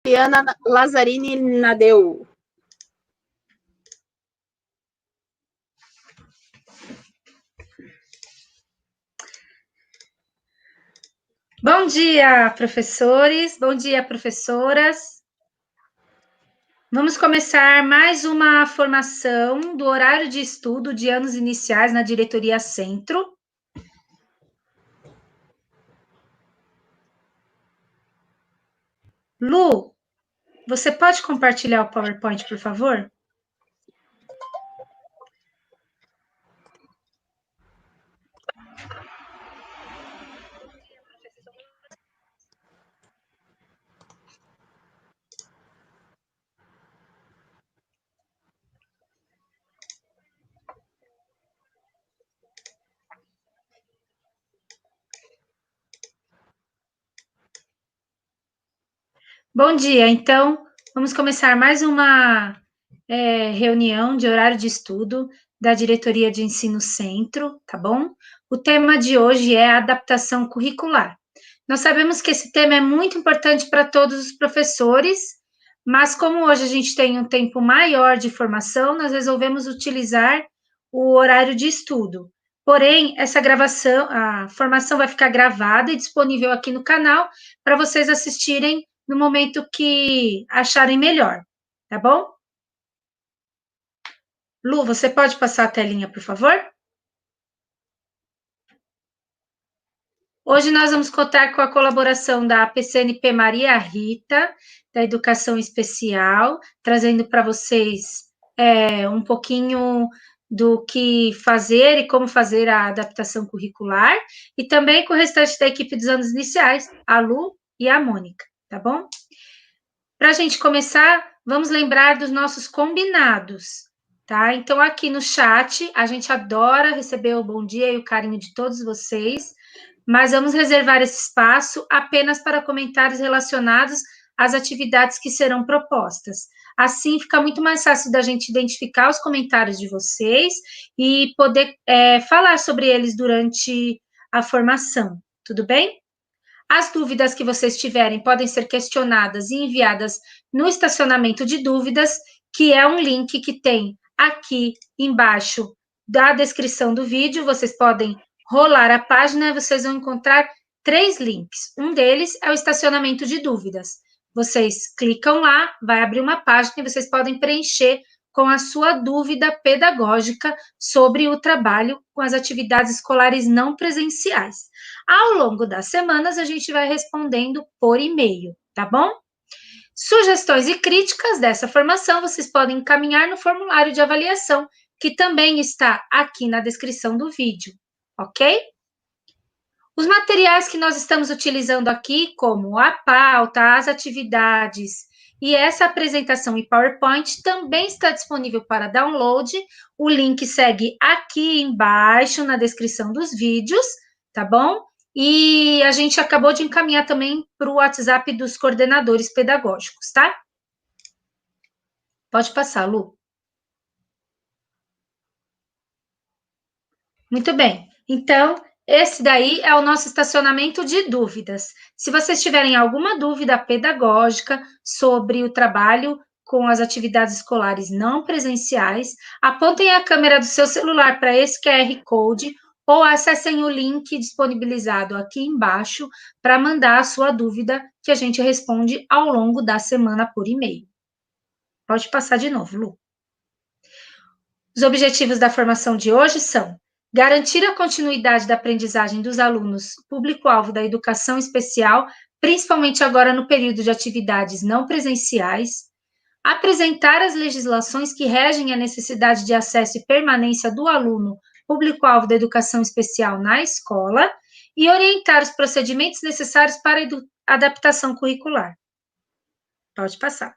Mariana Lazzarini Nadeu. Bom dia, professores. Bom dia, professoras. Vamos começar mais uma formação do horário de estudo de anos iniciais na Diretoria Centro. Lu, você pode compartilhar o PowerPoint, por favor? Bom dia, então, vamos começar mais uma reunião de horário de estudo da Diretoria de Ensino Centro, tá bom? O tema de hoje é a adaptação curricular. Nós sabemos que esse tema é muito importante para todos os professores, mas como hoje a gente tem um tempo maior de formação, nós resolvemos utilizar o horário de estudo. Porém, essa gravação, a formação vai ficar gravada e disponível aqui no canal para vocês assistirem no momento que acharem melhor, tá bom? Lu, você pode passar a telinha, por favor? Hoje nós vamos contar com a colaboração da PCNP Maria Rita, da Educação Especial, trazendo para vocês um pouquinho do que fazer e como fazer a adaptação curricular, e também com o restante da equipe dos anos iniciais, a Lu e a Mônica, tá bom? Para a gente começar, vamos lembrar dos nossos combinados, tá? Então, aqui no chat, a gente adora receber o bom dia e o carinho de todos vocês, mas vamos reservar esse espaço apenas para comentários relacionados às atividades que serão propostas. Assim, fica muito mais fácil da gente identificar os comentários de vocês e poder falar sobre eles durante a formação, tudo bem? As dúvidas que vocês tiverem podem ser questionadas e enviadas no estacionamento de dúvidas, que é um link que tem aqui embaixo da descrição do vídeo. Vocês podem rolar a página e vocês vão encontrar 3 links. Um deles é o estacionamento de dúvidas. Vocês clicam lá, vai abrir uma página e vocês podem preencher com a sua dúvida pedagógica sobre o trabalho com as atividades escolares não presenciais. Ao longo das semanas, a gente vai respondendo por e-mail, tá bom? Sugestões e críticas dessa formação vocês podem encaminhar no formulário de avaliação, que também está aqui na descrição do vídeo, ok? Os materiais que nós estamos utilizando aqui, como a pauta, as atividades e essa apresentação em PowerPoint, também está disponível para download. O link segue aqui embaixo na descrição dos vídeos, tá bom? E a gente acabou de encaminhar também para o WhatsApp dos coordenadores pedagógicos, tá? Pode passar, Lu. Muito bem. Então, esse daí é o nosso estacionamento de dúvidas. Se vocês tiverem alguma dúvida pedagógica sobre o trabalho com as atividades escolares não presenciais, apontem a câmera do seu celular para esse QR Code ou acessem o link disponibilizado aqui embaixo para mandar a sua dúvida, que a gente responde ao longo da semana por e-mail. Pode passar de novo, Lu. Os objetivos da formação de hoje são garantir a continuidade da aprendizagem dos alunos, público-alvo da educação especial, principalmente agora no período de atividades não presenciais, apresentar as legislações que regem a necessidade de acesso e permanência do aluno, público-alvo da educação especial na escola, e orientar os procedimentos necessários para a adaptação curricular. Pode passar.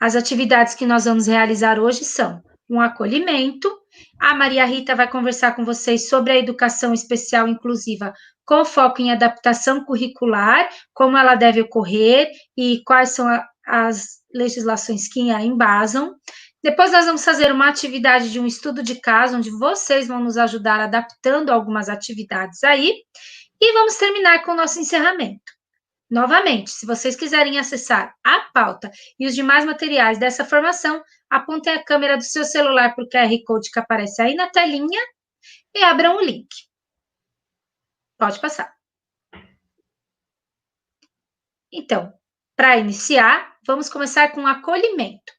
As atividades que nós vamos realizar hoje são um acolhimento. A Maria Rita vai conversar com vocês sobre a educação especial inclusiva com foco em adaptação curricular, como ela deve ocorrer e quais são as legislações que a embasam. Depois nós vamos fazer uma atividade de um estudo de caso, onde vocês vão nos ajudar adaptando algumas atividades aí. E vamos terminar com o nosso encerramento. Novamente, se vocês quiserem acessar a pauta e os demais materiais dessa formação, apontem a câmera do seu celular para o QR Code que aparece aí na telinha e abram o link. Pode passar. Então, para iniciar, vamos começar com acolhimento.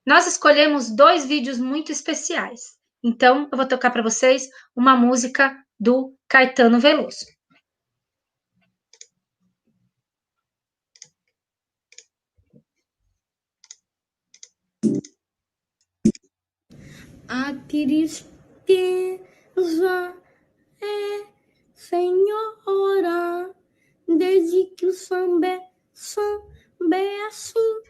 Nós escolhemos 2 vídeos muito especiais. Então, eu vou tocar para vocês uma música do Caetano Veloso. A tristeza é senhora, desde que o samba é assim,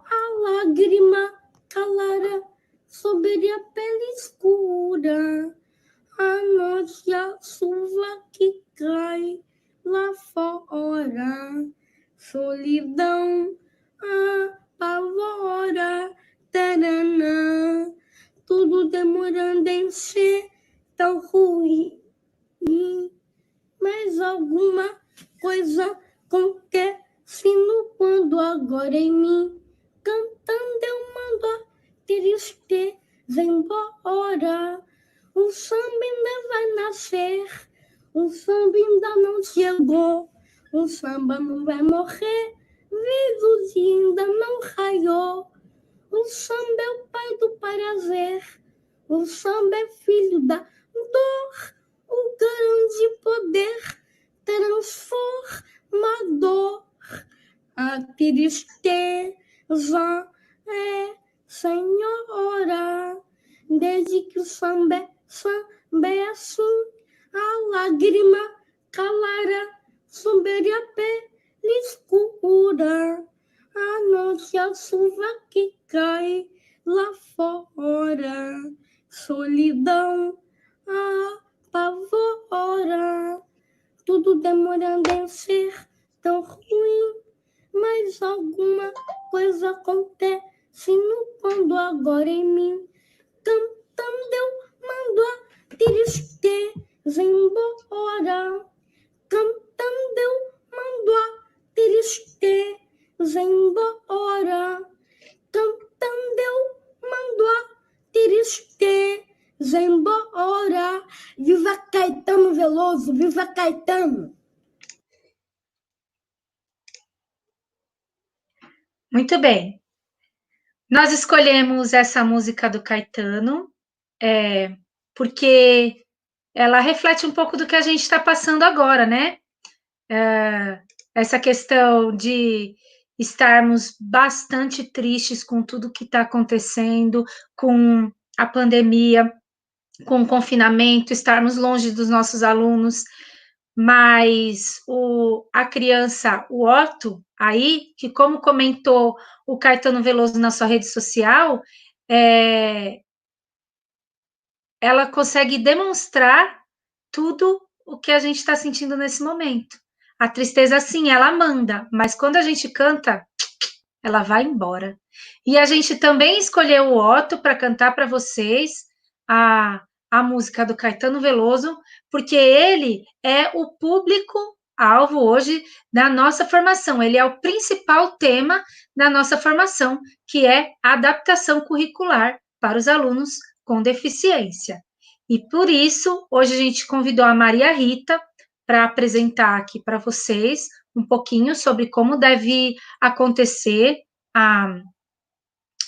a lágrima calara sobre a pele escura, a noite a chuva que cai lá fora, solidão apavora, taranã, tudo demorando em ser tão ruim, mas alguma coisa acontece no quando agora em mim, cantando eu mando a tristeza embora. O samba ainda vai nascer, o samba ainda não chegou, o samba não vai morrer, vivo o dia ainda não raiou. O samba é o pai do prazer, o samba é filho da dor, o grande poder transformador. A tristeza é senhora, desde que o samba é assim, a lágrima calara sobre a pele escura, a noite a chuva que cai lá fora, solidão apavora, tudo demorando em ser tão ruim, mas alguma coisa acontece no quando agora em mim, cantando eu mando a tristeza embora, cantando eu mando a tristeza embora, cantando eu mando a tristeza embora. Viva Caetano Veloso, viva Caetano! Muito bem. Nós escolhemos essa música do Caetano, porque ela reflete um pouco do que a gente está passando agora, né? Essa questão de estarmos bastante tristes com tudo que está acontecendo, com a pandemia, com o confinamento, estarmos longe dos nossos alunos, mas a criança, o Otto, aí, que como comentou o Caetano Veloso na sua rede social, ela consegue demonstrar tudo o que a gente está sentindo nesse momento. A tristeza, sim, ela manda, mas quando a gente canta, ela vai embora. E a gente também escolheu o Otto para cantar para vocês a música do Caetano Veloso, porque ele é o público-alvo hoje da nossa formação. Ele é o principal tema da nossa formação, que é a adaptação curricular para os alunos com deficiência. E por isso, hoje a gente convidou a Maria Rita para apresentar aqui para vocês um pouquinho sobre como deve acontecer a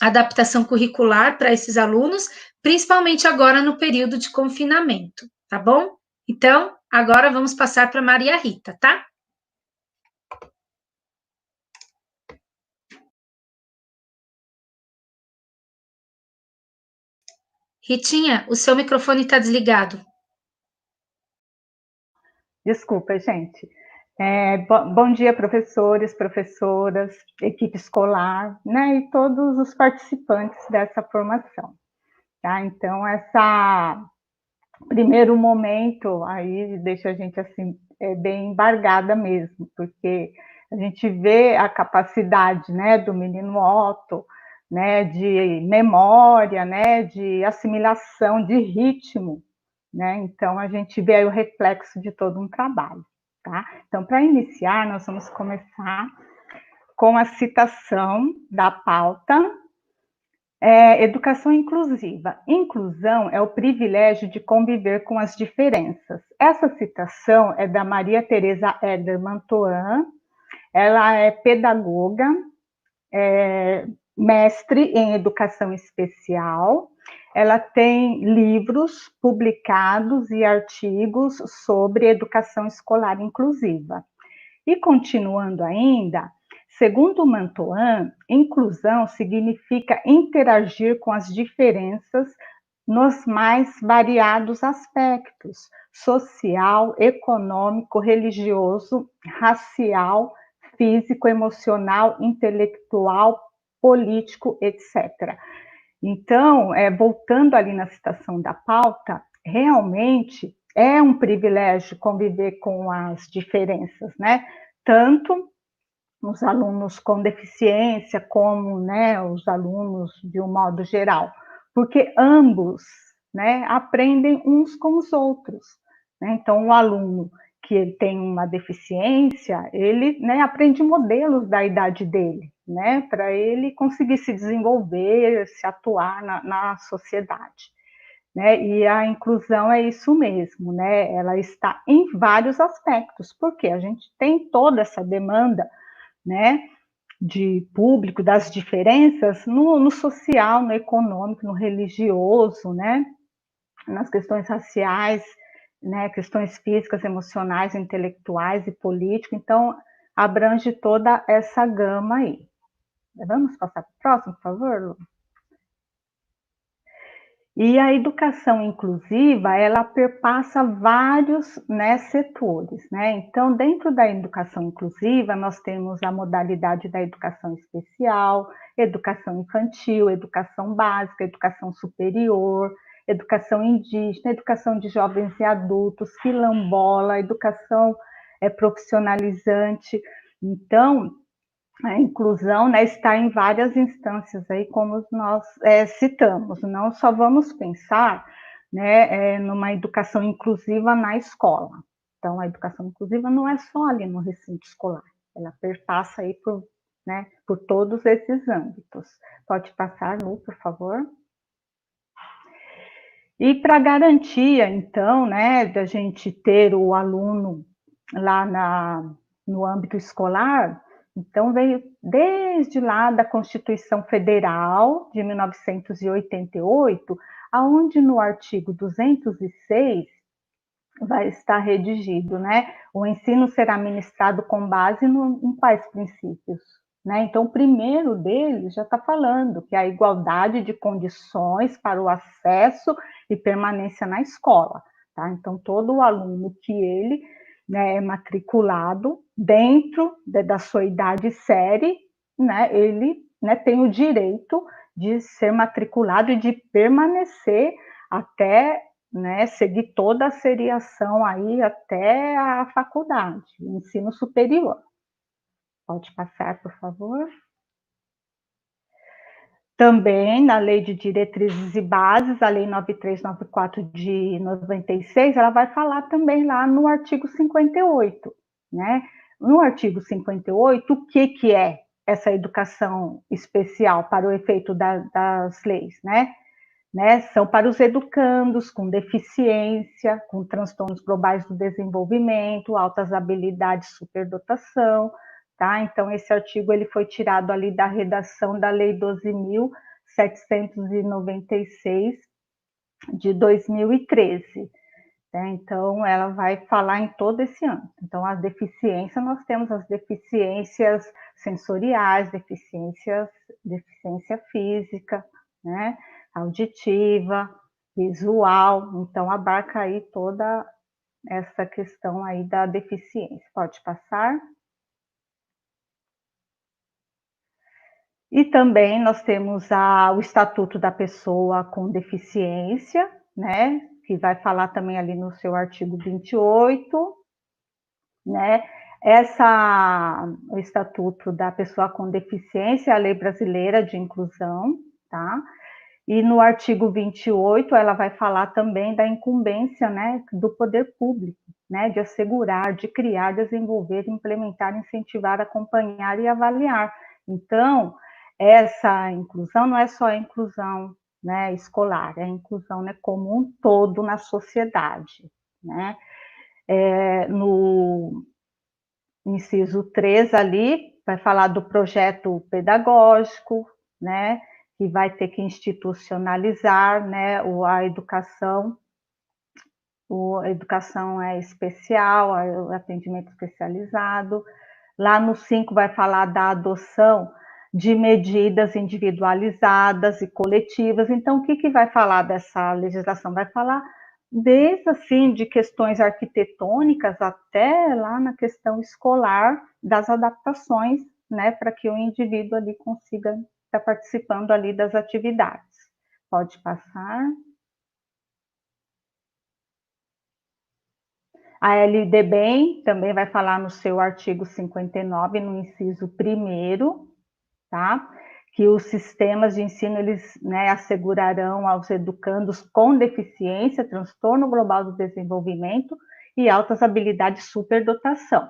adaptação curricular para esses alunos, principalmente agora no período de confinamento, tá bom? Então, agora vamos passar para Maria Rita, tá? Ritinha, o seu microfone está desligado. Desculpa, gente. Bom dia, professores, professoras, equipe escolar, né, e todos os participantes dessa formação. Tá? Então, esse primeiro momento aí deixa a gente assim, bem embargada mesmo, porque a gente vê a capacidade, né, do menino Otto, né, de memória, né, de assimilação, de ritmo, né? Então, a gente vê aí o reflexo de todo um trabalho. tá? Então, para iniciar, nós vamos começar com a citação da pauta. Educação inclusiva. Inclusão é o privilégio de conviver com as diferenças. Essa citação é da Maria Teresa Eder-Mantoan. Ela é pedagoga, mestre em educação especial. Ela tem livros publicados e artigos sobre educação escolar inclusiva. E continuando ainda, segundo Mantoan, inclusão significa interagir com as diferenças nos mais variados aspectos: social, econômico, religioso, racial, físico, emocional, intelectual, político, etc. Então, voltando ali na citação da pauta, realmente é um privilégio conviver com as diferenças, né? Tanto os alunos com deficiência, como, né, os alunos de um modo geral, porque ambos, né, aprendem uns com os outros, né? Então, o aluno que ele tem uma deficiência, ele, né, aprende modelos da idade dele, né, para ele conseguir se desenvolver, se atuar na sociedade. Né? E a inclusão é isso mesmo, né? Ela está em vários aspectos, porque a gente tem toda essa demanda, né, de público, das diferenças no social, no econômico, no religioso, né, nas questões raciais, né, questões físicas, emocionais, intelectuais e políticas. Então, abrange toda essa gama aí. Vamos passar para o próximo, por favor, Lu? E a educação inclusiva, ela perpassa vários, né, setores, né? Então, dentro da educação inclusiva, nós temos a modalidade da educação especial, educação infantil, educação básica, educação superior, educação indígena, educação de jovens e adultos, quilombola, educação profissionalizante. Então, a inclusão, né, está em várias instâncias aí, como nós citamos. Não só vamos pensar, né, numa educação inclusiva na escola. Então, a educação inclusiva não é só ali no recinto escolar, ela perpassa aí por todos esses âmbitos. Pode passar, Lu, por favor. E para garantia, então, né, da gente ter o aluno lá no âmbito escolar, então veio desde lá da Constituição Federal de 1988, aonde no artigo 206 vai estar redigido, né? O ensino será ministrado com base em quais princípios? Né? Então, o primeiro deles já está falando que é a igualdade de condições para o acesso e permanência na escola. Tá? Então, todo aluno que ele, né, é matriculado dentro da sua idade e série, né, ele, né, tem o direito de ser matriculado e de permanecer até, né, seguir toda a seriação aí até a faculdade, ensino superior. Pode passar, por favor. Também, na Lei de Diretrizes e Bases, a Lei 9394 de 96, ela vai falar também lá no artigo 58, né? No artigo 58, o que é essa educação especial para o efeito das leis, né? São para os educandos com deficiência, com transtornos globais do desenvolvimento, altas habilidades, superdotação, tá? Então, esse artigo ele foi tirado ali da redação da Lei 12.796 de 2013. Né? Então, ela vai falar em todo esse âmbito. Então, as deficiências, nós temos as deficiências sensoriais, deficiência física, né? Auditiva, visual, então abarca aí toda essa questão aí da deficiência. Pode passar. E também nós temos o Estatuto da Pessoa com Deficiência, né, que vai falar também ali no seu artigo 28, né, o Estatuto da Pessoa com Deficiência é a Lei Brasileira de Inclusão, tá? E no artigo 28, ela vai falar também da incumbência, né, do poder público, né, de assegurar, de criar, desenvolver, implementar, incentivar, acompanhar e avaliar. Então, essa inclusão não é só a inclusão, né, escolar, é a inclusão, né, como um todo na sociedade, né? No inciso 3 ali, vai falar do projeto pedagógico, né, que vai ter que institucionalizar, né, a educação é especial, o atendimento especializado. Lá no 5 vai falar da adoção de medidas individualizadas e coletivas. Então, o que vai falar dessa legislação? Vai falar desde, assim, de questões arquitetônicas até lá na questão escolar, das adaptações, né, para que o indivíduo ali consiga estar participando ali das atividades. Pode passar. A LDBEM também vai falar no seu artigo 59, no inciso 1º, tá? Que os sistemas de ensino, eles, né, assegurarão aos educandos com deficiência, transtorno global do desenvolvimento e altas habilidades superdotação,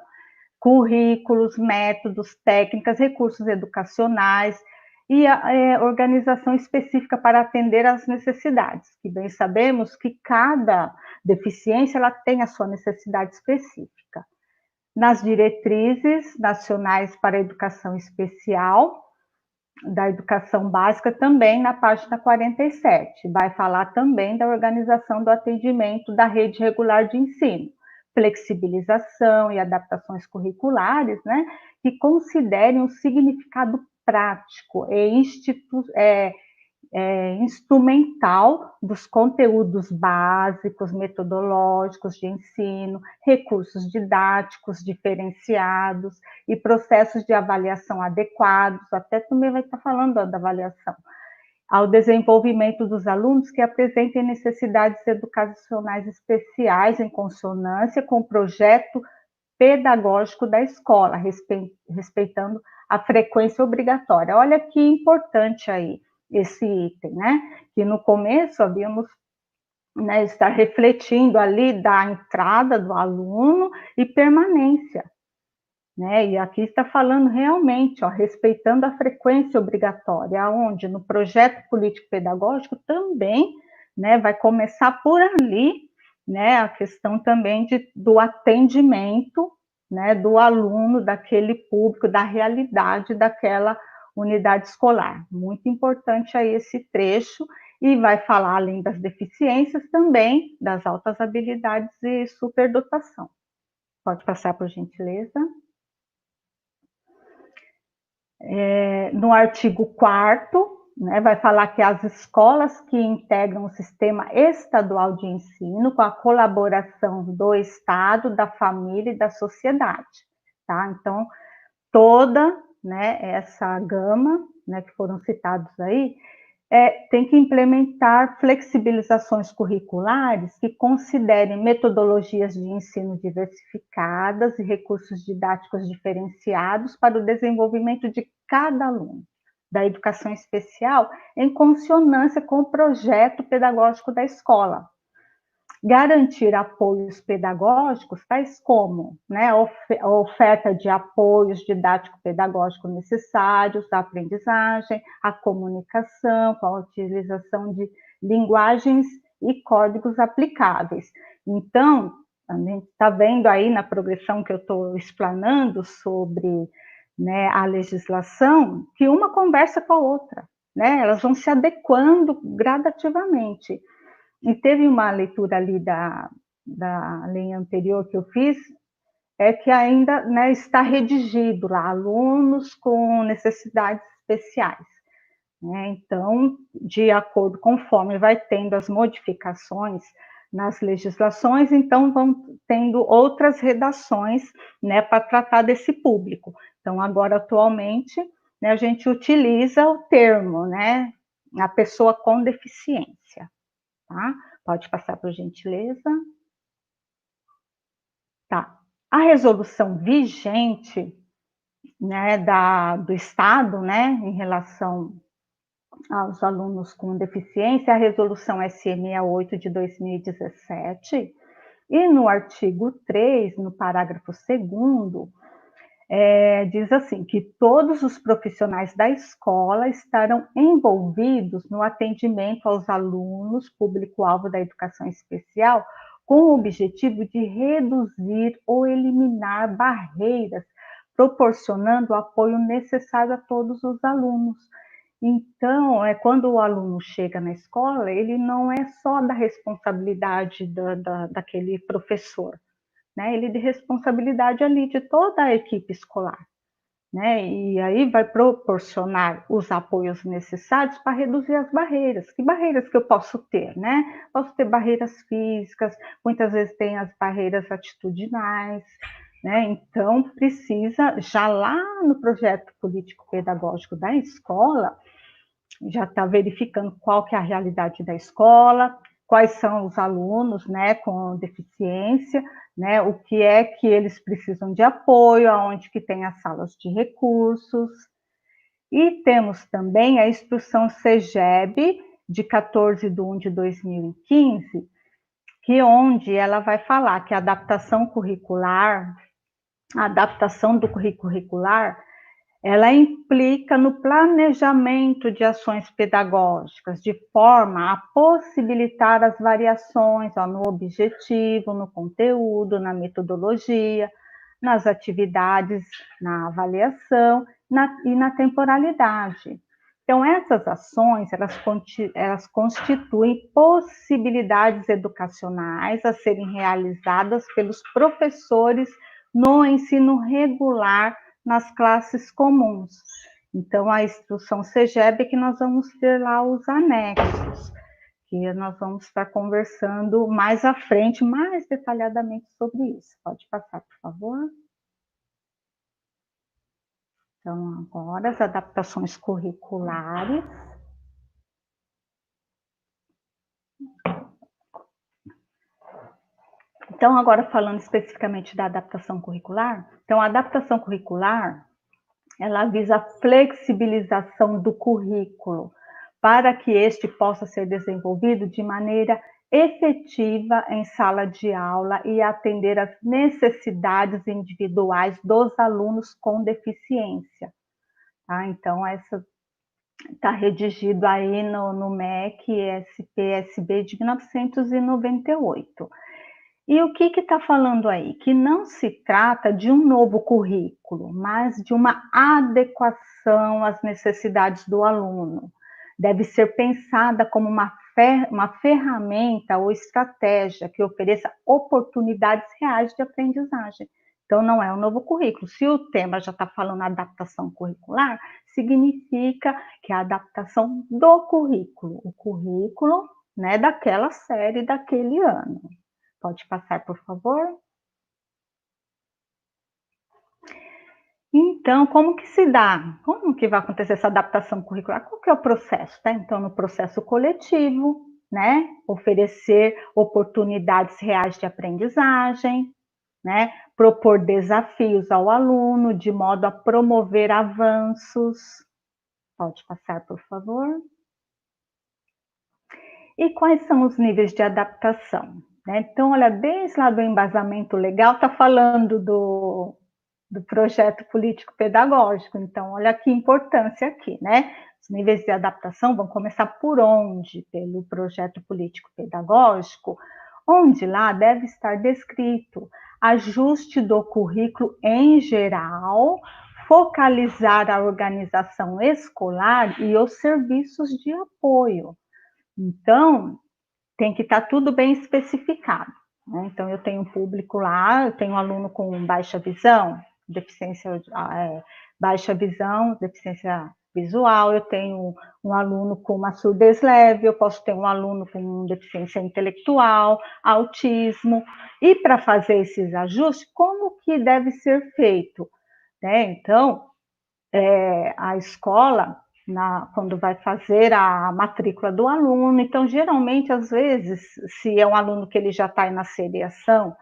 currículos, métodos, técnicas, recursos educacionais e a organização específica para atender às necessidades, que bem sabemos que cada deficiência ela tem a sua necessidade específica. Nas diretrizes nacionais para a educação especial, da educação básica, também na página 47, vai falar também da organização do atendimento da rede regular de ensino, flexibilização e adaptações curriculares, né, que considerem o significado prático e instrumental dos conteúdos básicos, metodológicos de ensino, recursos didáticos diferenciados e processos de avaliação adequados, até também vai estar falando da avaliação, ao desenvolvimento dos alunos que apresentem necessidades educacionais especiais em consonância com o projeto pedagógico da escola, respeitando a frequência obrigatória. Olha que importante aí esse item, né? Que no começo havíamos, né, estar refletindo ali da entrada do aluno e permanência, né? E aqui está falando realmente, ó, respeitando a frequência obrigatória, onde no projeto político-pedagógico também, né, vai começar por ali, né, a questão também do atendimento, né, do aluno, daquele público, da realidade daquela unidade escolar. Muito importante aí esse trecho, e vai falar, além das deficiências, também das altas habilidades e superdotação. Pode passar, por gentileza. No artigo 4º, né, vai falar que as escolas que integram o sistema estadual de ensino, com a colaboração do Estado, da família e da sociedade, tá? Então, toda, né, essa gama, né, que foram citados aí, tem que implementar flexibilizações curriculares que considerem metodologias de ensino diversificadas e recursos didáticos diferenciados para o desenvolvimento de cada aluno da educação especial, em consonância com o projeto pedagógico da escola. Garantir apoios pedagógicos, tais como, né, a oferta de apoios didático-pedagógicos necessários à aprendizagem, à comunicação, com a utilização de linguagens e códigos aplicáveis. Então, a gente está vendo aí na progressão que eu estou explanando sobre, né, a legislação, que uma conversa com a outra, né, elas vão se adequando gradativamente. E teve uma leitura ali da lei anterior que eu fiz, que ainda, né, está redigido lá, alunos com necessidades especiais, né? Então, de acordo, conforme vai tendo as modificações nas legislações, então vão tendo outras redações, né, para tratar desse público. Então, agora, atualmente, né, a gente utiliza o termo, né, a pessoa com deficiência. Tá? Pode passar, por gentileza. Tá. A resolução vigente, né, do Estado, né, em relação aos alunos com deficiência, a resolução SE 68 de 2017, E no artigo 3, no parágrafo 2º, diz assim, que todos os profissionais da escola estarão envolvidos no atendimento aos alunos, público-alvo da educação especial, com o objetivo de reduzir ou eliminar barreiras, proporcionando o apoio necessário a todos os alunos. Então, quando o aluno chega na escola, ele não é só da responsabilidade daquele professor, né? Ele é de responsabilidade ali de toda a equipe escolar, né? E aí vai proporcionar os apoios necessários para reduzir as barreiras. Que barreiras que eu posso ter, né? Posso ter barreiras físicas, muitas vezes tem as barreiras atitudinais, né? Então, precisa, já lá no projeto político-pedagógico da escola, já está verificando qual que é a realidade da escola, quais são os alunos, né, com deficiência, né, o que é que eles precisam de apoio, aonde que tem as salas de recursos. E temos também a instrução CEGEB, de 14/1/2015, que onde ela vai falar que a adaptação do currículo curricular, ela implica no planejamento de ações pedagógicas, de forma a possibilitar as variações no objetivo, no conteúdo, na metodologia, nas atividades, na avaliação e na temporalidade. Então, essas ações, elas constituem possibilidades educacionais a serem realizadas pelos professores no ensino regular, nas classes comuns. Então, a instrução CEGEB que nós vamos ter lá os anexos, que nós vamos estar conversando mais à frente, mais detalhadamente sobre isso. Pode passar, por favor. Então, agora as adaptações curriculares. Então, agora falando especificamente da adaptação curricular, então a adaptação curricular, ela visa a flexibilização do currículo para que este possa ser desenvolvido de maneira efetiva em sala de aula e atender às necessidades individuais dos alunos com deficiência. Tá? Então, essa está redigido aí no MEC SPSB de 1998. E o que está falando aí? Que não se trata de um novo currículo, mas de uma adequação às necessidades do aluno. Deve ser pensada como uma ferramenta ou estratégia que ofereça oportunidades reais de aprendizagem. Então, não é um novo currículo. Se o tema já está falando adaptação curricular, significa que é a adaptação do currículo, o currículo, né, daquela série, daquele ano. Pode passar, por favor. Então, como que se dá? Como que vai acontecer essa adaptação curricular? Qual que é o processo? Tá? Então, no processo coletivo, né? Oferecer oportunidades reais de aprendizagem, né? Propor desafios ao aluno, de modo a promover avanços. Pode passar, por favor. E quais são os níveis de adaptação? Então, olha, desde lá do embasamento legal, está falando do projeto político-pedagógico. Então, olha que importância aqui, né? Os níveis de adaptação vão começar por onde? Pelo projeto político-pedagógico, onde lá deve estar descrito ajuste do currículo em geral, focalizar a organização escolar e os serviços de apoio. Então, tem que estar tudo bem especificado, né? Então, eu tenho um público lá, eu tenho um aluno com baixa visão, baixa visão, deficiência visual, eu tenho um aluno com uma surdez leve, eu posso ter um aluno com deficiência intelectual, autismo, e para fazer esses ajustes, como que deve ser feito? Né? Então, a escola, quando vai fazer a matrícula do aluno, então, geralmente, às vezes, se é um aluno que ele já está na seriação,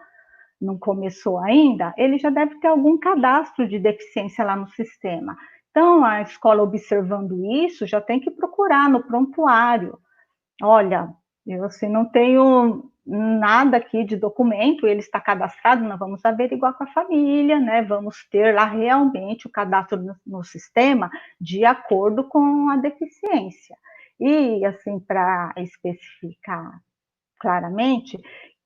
não começou ainda, ele já deve ter algum cadastro de deficiência lá no sistema. Então, a escola, observando isso, já tem que procurar no prontuário. Olha, eu assim, não tenho nada aqui de documento, ele está cadastrado, nós vamos averiguar com a família, né? Vamos ter lá realmente o cadastro no sistema de acordo com a deficiência. E, assim, para especificar claramente,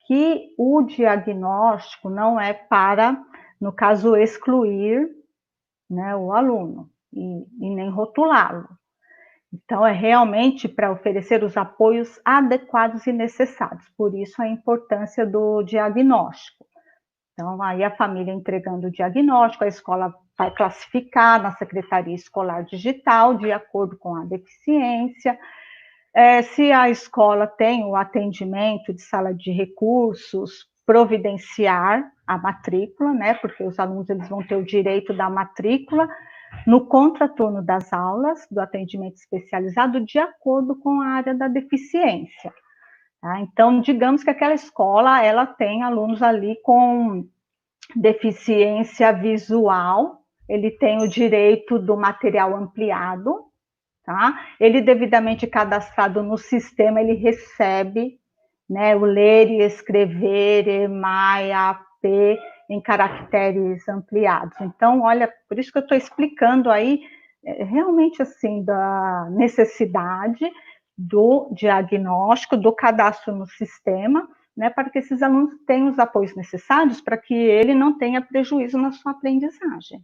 que o diagnóstico não é para, no caso, excluir, né, o aluno e nem rotulá-lo. Então, é realmente para oferecer os apoios adequados e necessários, por isso a importância do diagnóstico. Então, aí a família entregando o diagnóstico, a escola vai classificar na Secretaria Escolar Digital, de acordo com a deficiência. Se a escola tem o atendimento de sala de recursos, providenciar a matrícula, né, porque os alunos eles vão ter o direito da matrícula no contraturno das aulas, do atendimento especializado, de acordo com a área da deficiência. Tá? Então, digamos que aquela escola, ela tem alunos ali com deficiência visual, ele tem o direito do material ampliado, tá? Ele devidamente cadastrado no sistema, ele recebe, né, o ler e escrever, EMAI, AP, em caracteres ampliados. Então, olha, por isso que eu estou explicando aí, realmente, assim, da necessidade do diagnóstico, do cadastro no sistema, né, para que esses alunos tenham os apoios necessários para que ele não tenha prejuízo na sua aprendizagem.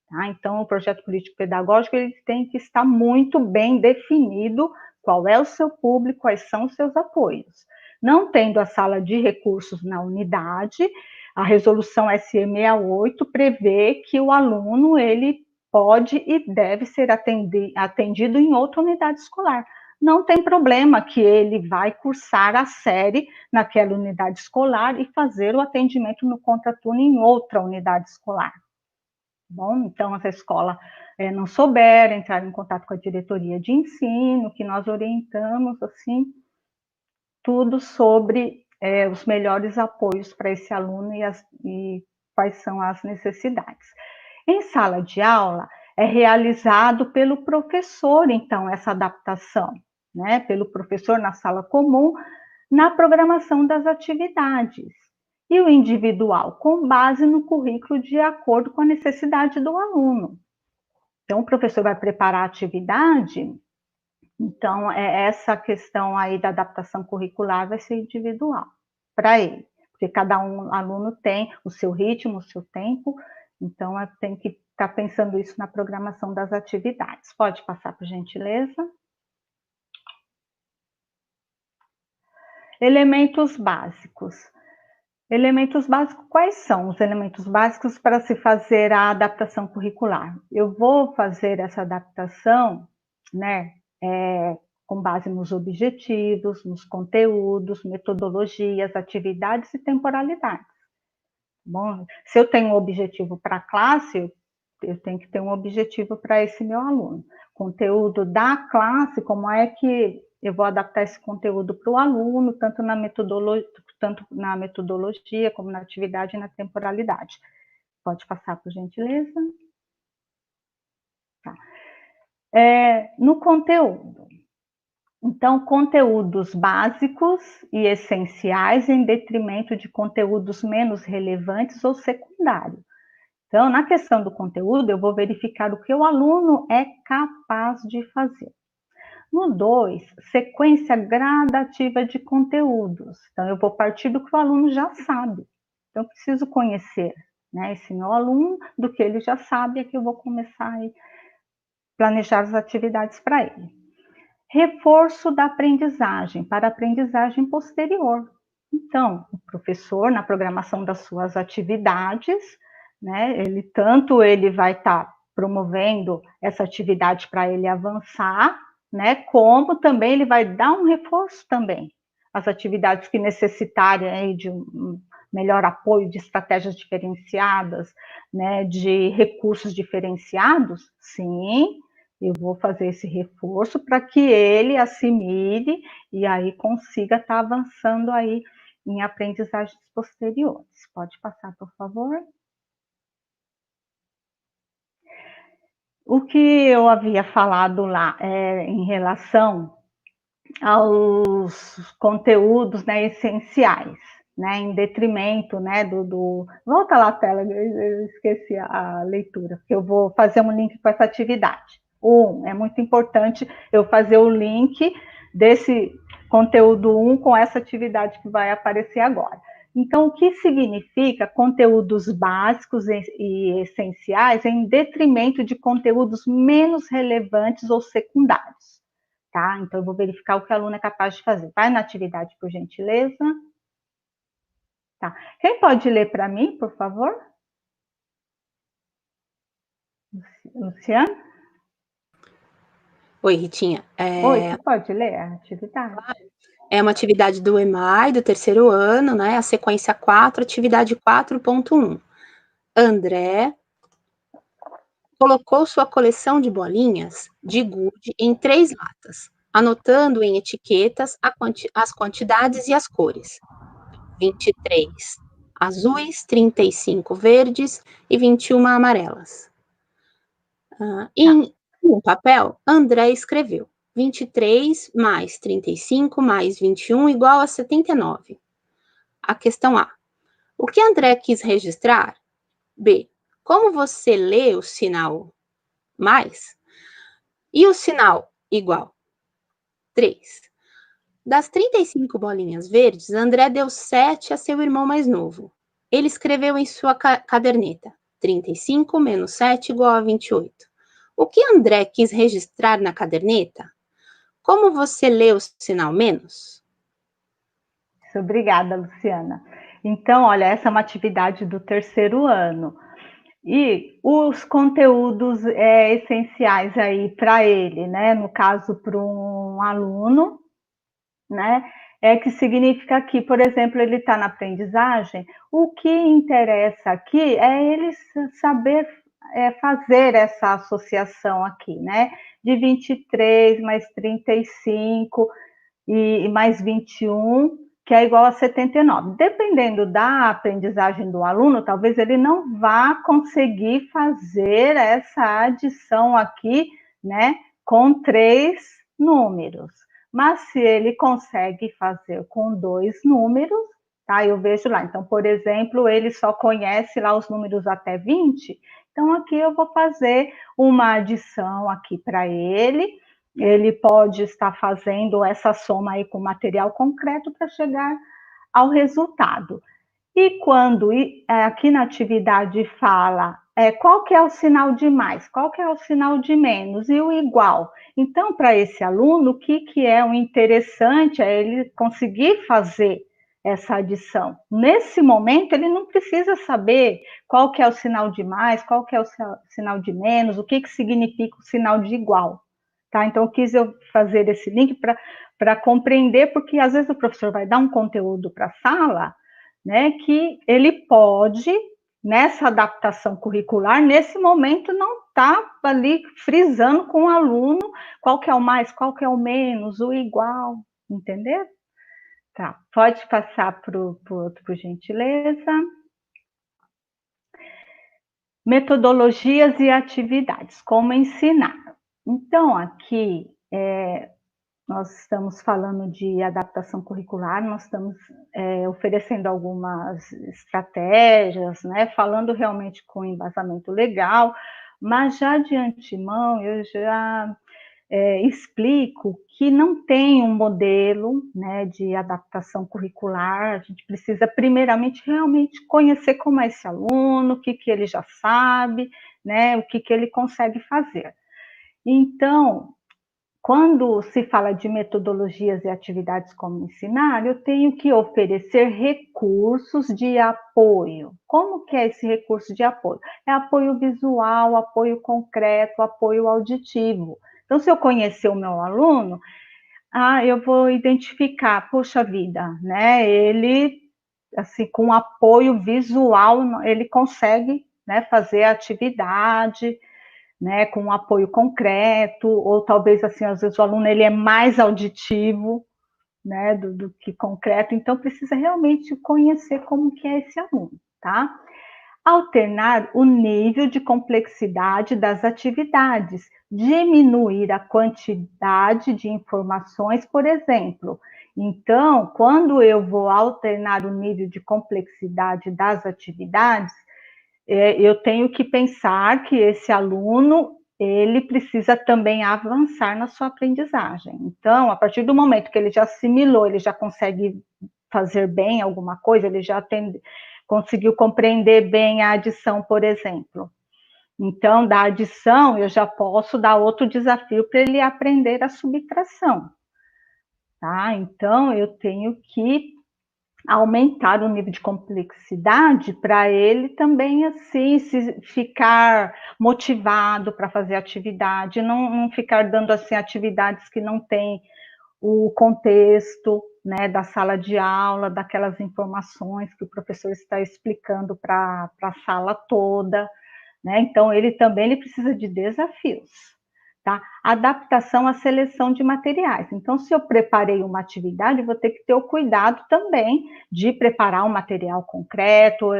Tá? Então, o projeto político-pedagógico ele tem que estar muito bem definido qual é o seu público, quais são os seus apoios. Não tendo a sala de recursos na unidade, a resolução SE68 prevê que o aluno ele pode e deve ser atendido em outra unidade escolar. Não tem problema que ele vai cursar a série naquela unidade escolar e fazer o atendimento no contraturno em outra unidade escolar. Bom, então, se a escola não souber entrar em contato com a diretoria de ensino, que nós orientamos, assim, tudo sobre os melhores apoios para esse aluno e quais são as necessidades. Em sala de aula, é realizado pelo professor, então, essa adaptação, né? Pelo professor na sala comum, na programação das atividades. E o individual, com base no currículo de acordo com a necessidade do aluno. Então, o professor vai preparar a atividade, então, essa questão aí da adaptação curricular vai ser individual para ele, porque cada aluno tem o seu ritmo, o seu tempo, então tem que estar pensando isso na programação das atividades. Pode passar, por gentileza. Elementos básicos. Elementos básicos, quais são os elementos básicos para se fazer a adaptação curricular? Eu vou fazer essa adaptação, né, com base nos objetivos, nos conteúdos, metodologias, atividades e temporalidades. Bom, se eu tenho um objetivo para a classe, eu tenho que ter um objetivo para esse meu aluno. Conteúdo da classe, como é que eu vou adaptar esse conteúdo para o aluno, tanto na metodologia, como na atividade e na temporalidade. Pode passar, por gentileza. Tá. No conteúdo. Então, conteúdos básicos e essenciais em detrimento de conteúdos menos relevantes ou secundários. Então, na questão do conteúdo, eu vou verificar o que o aluno é capaz de fazer. No 2, sequência gradativa de conteúdos. Então, eu vou partir do que o aluno já sabe. Então, eu preciso conhecer, né, esse meu aluno, do que ele já sabe, é que eu vou começar a planejar as atividades para ele. Reforço da aprendizagem, para a aprendizagem posterior. Então, o professor, na programação das suas atividades, né, ele vai estar promovendo essa atividade para ele avançar, né, como também ele vai dar um reforço também. As atividades que necessitarem aí de um melhor apoio, de estratégias diferenciadas, né, de recursos diferenciados, sim, eu vou fazer esse reforço para que ele assimile e aí consiga estar avançando aí em aprendizagens posteriores. Pode passar, por favor. O que eu havia falado lá em relação aos conteúdos, né, essenciais, né, em detrimento, né, Volta lá a tela, eu esqueci a leitura, porque eu vou fazer um link com essa atividade. É muito importante eu fazer o link desse conteúdo 1 com essa atividade que vai aparecer agora. Então, o que significa conteúdos básicos e essenciais em detrimento de conteúdos menos relevantes ou secundários, tá? Então, eu vou verificar o que a aluna é capaz de fazer. Vai na atividade, por gentileza. Tá. Quem pode ler para mim, por favor? Luciana? Oi, Ritinha. Oi, você pode ler a atividade? É uma atividade do EMAI, do terceiro ano, né? A sequência 4, atividade 4.1. André colocou sua coleção de bolinhas de gude em 3 latas, anotando em etiquetas as quantidades e as cores. 23 azuis, 35 verdes e 21 amarelas. Em um papel, André escreveu 23 mais 35 mais 21 igual a 79. A questão A. O que André quis registrar? B. Como você lê o sinal mais? E o sinal igual? 3. Das 35 bolinhas verdes, André deu 7 a seu irmão mais novo. Ele escreveu em sua caderneta: 35 menos 7 igual a 28. O que André quis registrar na caderneta? Como você lê o sinal menos? Obrigada, Luciana. Então, olha, essa é uma atividade do terceiro ano. E os conteúdos essenciais aí para ele, né? No caso, para um aluno, né? Que significa que, por exemplo, ele está na aprendizagem, o que interessa aqui é ele saber fazer essa associação aqui, né? De 23 mais 35 e mais 21, que é igual a 79. Dependendo da aprendizagem do aluno, talvez ele não vá conseguir fazer essa adição aqui, né, com 3 números. Mas se ele consegue fazer com 2 números, tá? Eu vejo lá. Então, por exemplo, ele só conhece lá os números até 20, então aqui eu vou fazer uma adição aqui para ele. Ele pode estar fazendo essa soma aí com material concreto para chegar ao resultado. E quando aqui na atividade fala qual que é o sinal de mais, qual que é o sinal de menos e o igual. Então, para esse aluno, o que é o interessante é ele conseguir fazer essa adição. Nesse momento, ele não precisa saber qual que é o sinal de mais, qual que é o sinal de menos, o que significa o sinal de igual. Tá? Então, eu quis fazer esse link para compreender, porque às vezes o professor vai dar um conteúdo para a sala, né, que ele pode, nessa adaptação curricular, nesse momento não está ali frisando com o aluno qual que é o mais, qual que é o menos, o igual, entendeu? Tá, pode passar para o outro, por gentileza. Metodologias e atividades, como ensinar. Então, aqui, nós estamos falando de adaptação curricular, nós estamos oferecendo algumas estratégias, né, falando realmente com embasamento legal, mas já de antemão eu já explico que não tem um modelo, né, de adaptação curricular. A gente precisa primeiramente realmente conhecer como é esse aluno, o que ele já sabe, né, o que ele consegue fazer. Então, quando se fala de metodologias e atividades como ensinar, eu tenho que oferecer recursos de apoio. Como que é esse recurso de apoio? É apoio visual, apoio concreto, apoio auditivo. Então, se eu conhecer o meu aluno, eu vou identificar, poxa vida, né? Ele, assim, com apoio visual, ele consegue, né, fazer a atividade, né, com um apoio concreto, ou talvez, assim, às vezes o aluno ele é mais auditivo, né, do que concreto, então precisa realmente conhecer como que é esse aluno, tá? Alternar o nível de complexidade das atividades, diminuir a quantidade de informações, por exemplo. Então, quando eu vou alternar o nível de complexidade das atividades, eu tenho que pensar que esse aluno, ele precisa também avançar na sua aprendizagem. Então, a partir do momento que ele já assimilou, ele já consegue fazer bem alguma coisa, ele já conseguiu compreender bem a adição, por exemplo. Então, da adição, eu já posso dar outro desafio para ele aprender a subtração. Tá? Então, eu tenho que aumentar o nível de complexidade para ele também, assim, ficar motivado para fazer atividade, não ficar dando, assim, atividades que não têm o contexto, né, da sala de aula, daquelas informações que o professor está explicando para a sala toda, né? Então, ele precisa de desafios. Tá? Adaptação à seleção de materiais. Então, se eu preparei uma atividade, vou ter que ter o cuidado também de preparar um material concreto,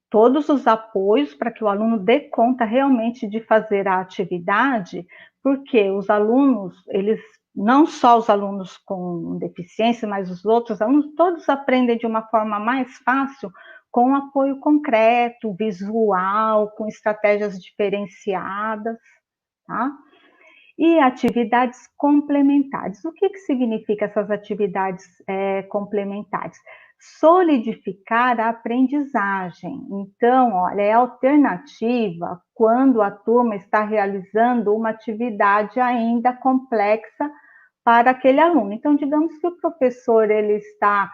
todos os apoios para que o aluno dê conta realmente de fazer a atividade, porque os alunos, eles, não só os alunos com deficiência, mas os outros alunos, todos aprendem de uma forma mais fácil, com apoio concreto, visual, com estratégias diferenciadas, tá? E atividades complementares. O que significa essas atividades complementares? Solidificar a aprendizagem. Então, olha, é alternativa quando a turma está realizando uma atividade ainda complexa para aquele aluno. Então, digamos que o professor ele está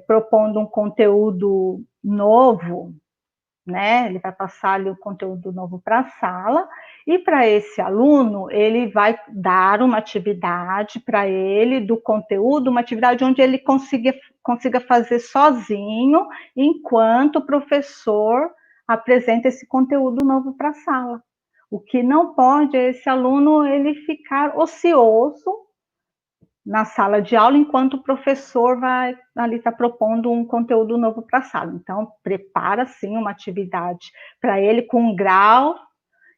propondo um conteúdo novo, né? Ele vai passar ali o conteúdo novo para a sala, e para esse aluno, ele vai dar uma atividade para ele do conteúdo, uma atividade onde ele consiga fazer sozinho, enquanto o professor apresenta esse conteúdo novo para a sala. O que não pode é esse aluno ele ficar ocioso na sala de aula, enquanto o professor vai ali estar propondo um conteúdo novo para a sala. Então, prepara, sim, uma atividade para ele com um grau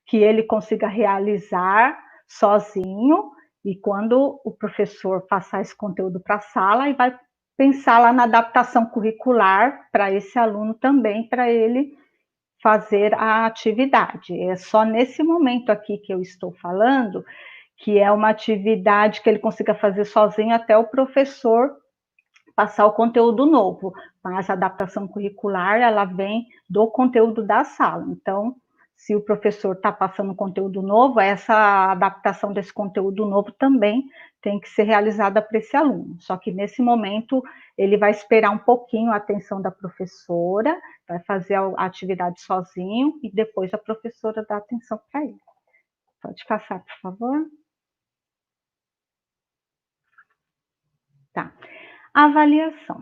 que ele consiga realizar sozinho, e quando o professor passar esse conteúdo para a sala, e vai pensar lá na adaptação curricular para esse aluno também, para ele fazer a atividade. É só nesse momento aqui que eu estou falando, que é uma atividade que ele consiga fazer sozinho até o professor passar o conteúdo novo. Mas a adaptação curricular, ela vem do conteúdo da sala. Então, se o professor está passando conteúdo novo, essa adaptação desse conteúdo novo também tem que ser realizada para esse aluno. Só que nesse momento, ele vai esperar um pouquinho a atenção da professora, vai fazer a atividade sozinho, e depois a professora dá atenção para ele. Pode passar, por favor. Tá. Avaliação.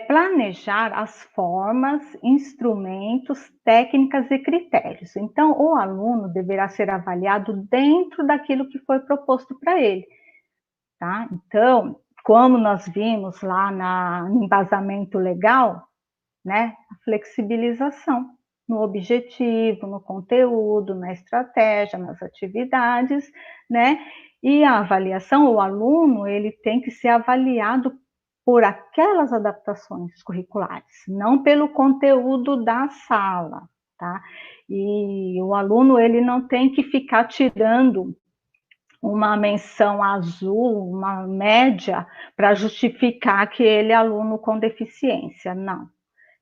Planejar as formas, instrumentos, técnicas e critérios. Então, o aluno deverá ser avaliado dentro daquilo que foi proposto para ele, tá? Então, como nós vimos lá no embasamento legal, né, a flexibilização no objetivo, no conteúdo, na estratégia, nas atividades, né? E a avaliação, o aluno, ele tem que ser avaliado por aquelas adaptações curriculares, não pelo conteúdo da sala, tá? E o aluno, ele não tem que ficar tirando uma menção azul, uma média, para justificar que ele é aluno com deficiência, não.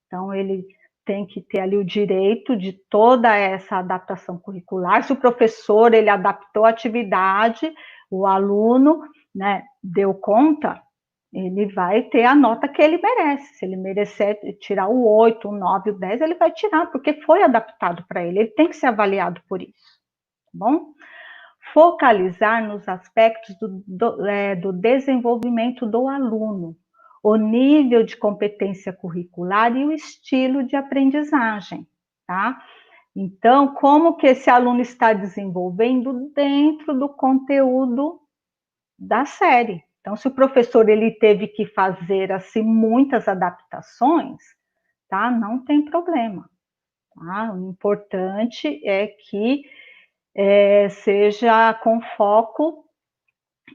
Então, ele tem que ter ali o direito de toda essa adaptação curricular. Se o professor, ele adaptou a atividade, o aluno, né, deu conta, ele vai ter a nota que ele merece. Se ele merecer tirar o 8, o 9, o 10, ele vai tirar, porque foi adaptado para ele. Ele tem que ser avaliado por isso, tá bom? Focalizar nos aspectos do desenvolvimento do aluno, o nível de competência curricular e o estilo de aprendizagem, tá? Então, como que esse aluno está desenvolvendo dentro do conteúdo da série? Então, se o professor ele teve que fazer assim muitas adaptações, tá? Não tem problema, tá? O importante é que seja com foco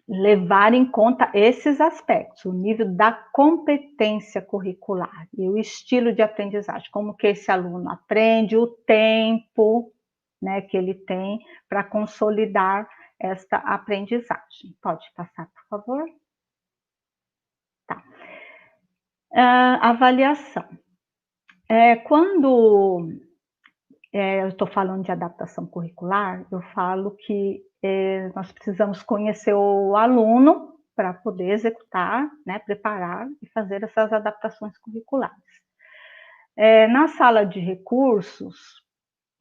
levar em conta esses aspectos, o nível da competência curricular e o estilo de aprendizagem, como que esse aluno aprende, o tempo, né, que ele tem para consolidar esta aprendizagem. Pode passar, por favor? Tá. Avaliação. Quando eu estou falando de adaptação curricular, eu falo que nós precisamos conhecer o aluno para poder executar, né, preparar e fazer essas adaptações curriculares. Na sala de recursos,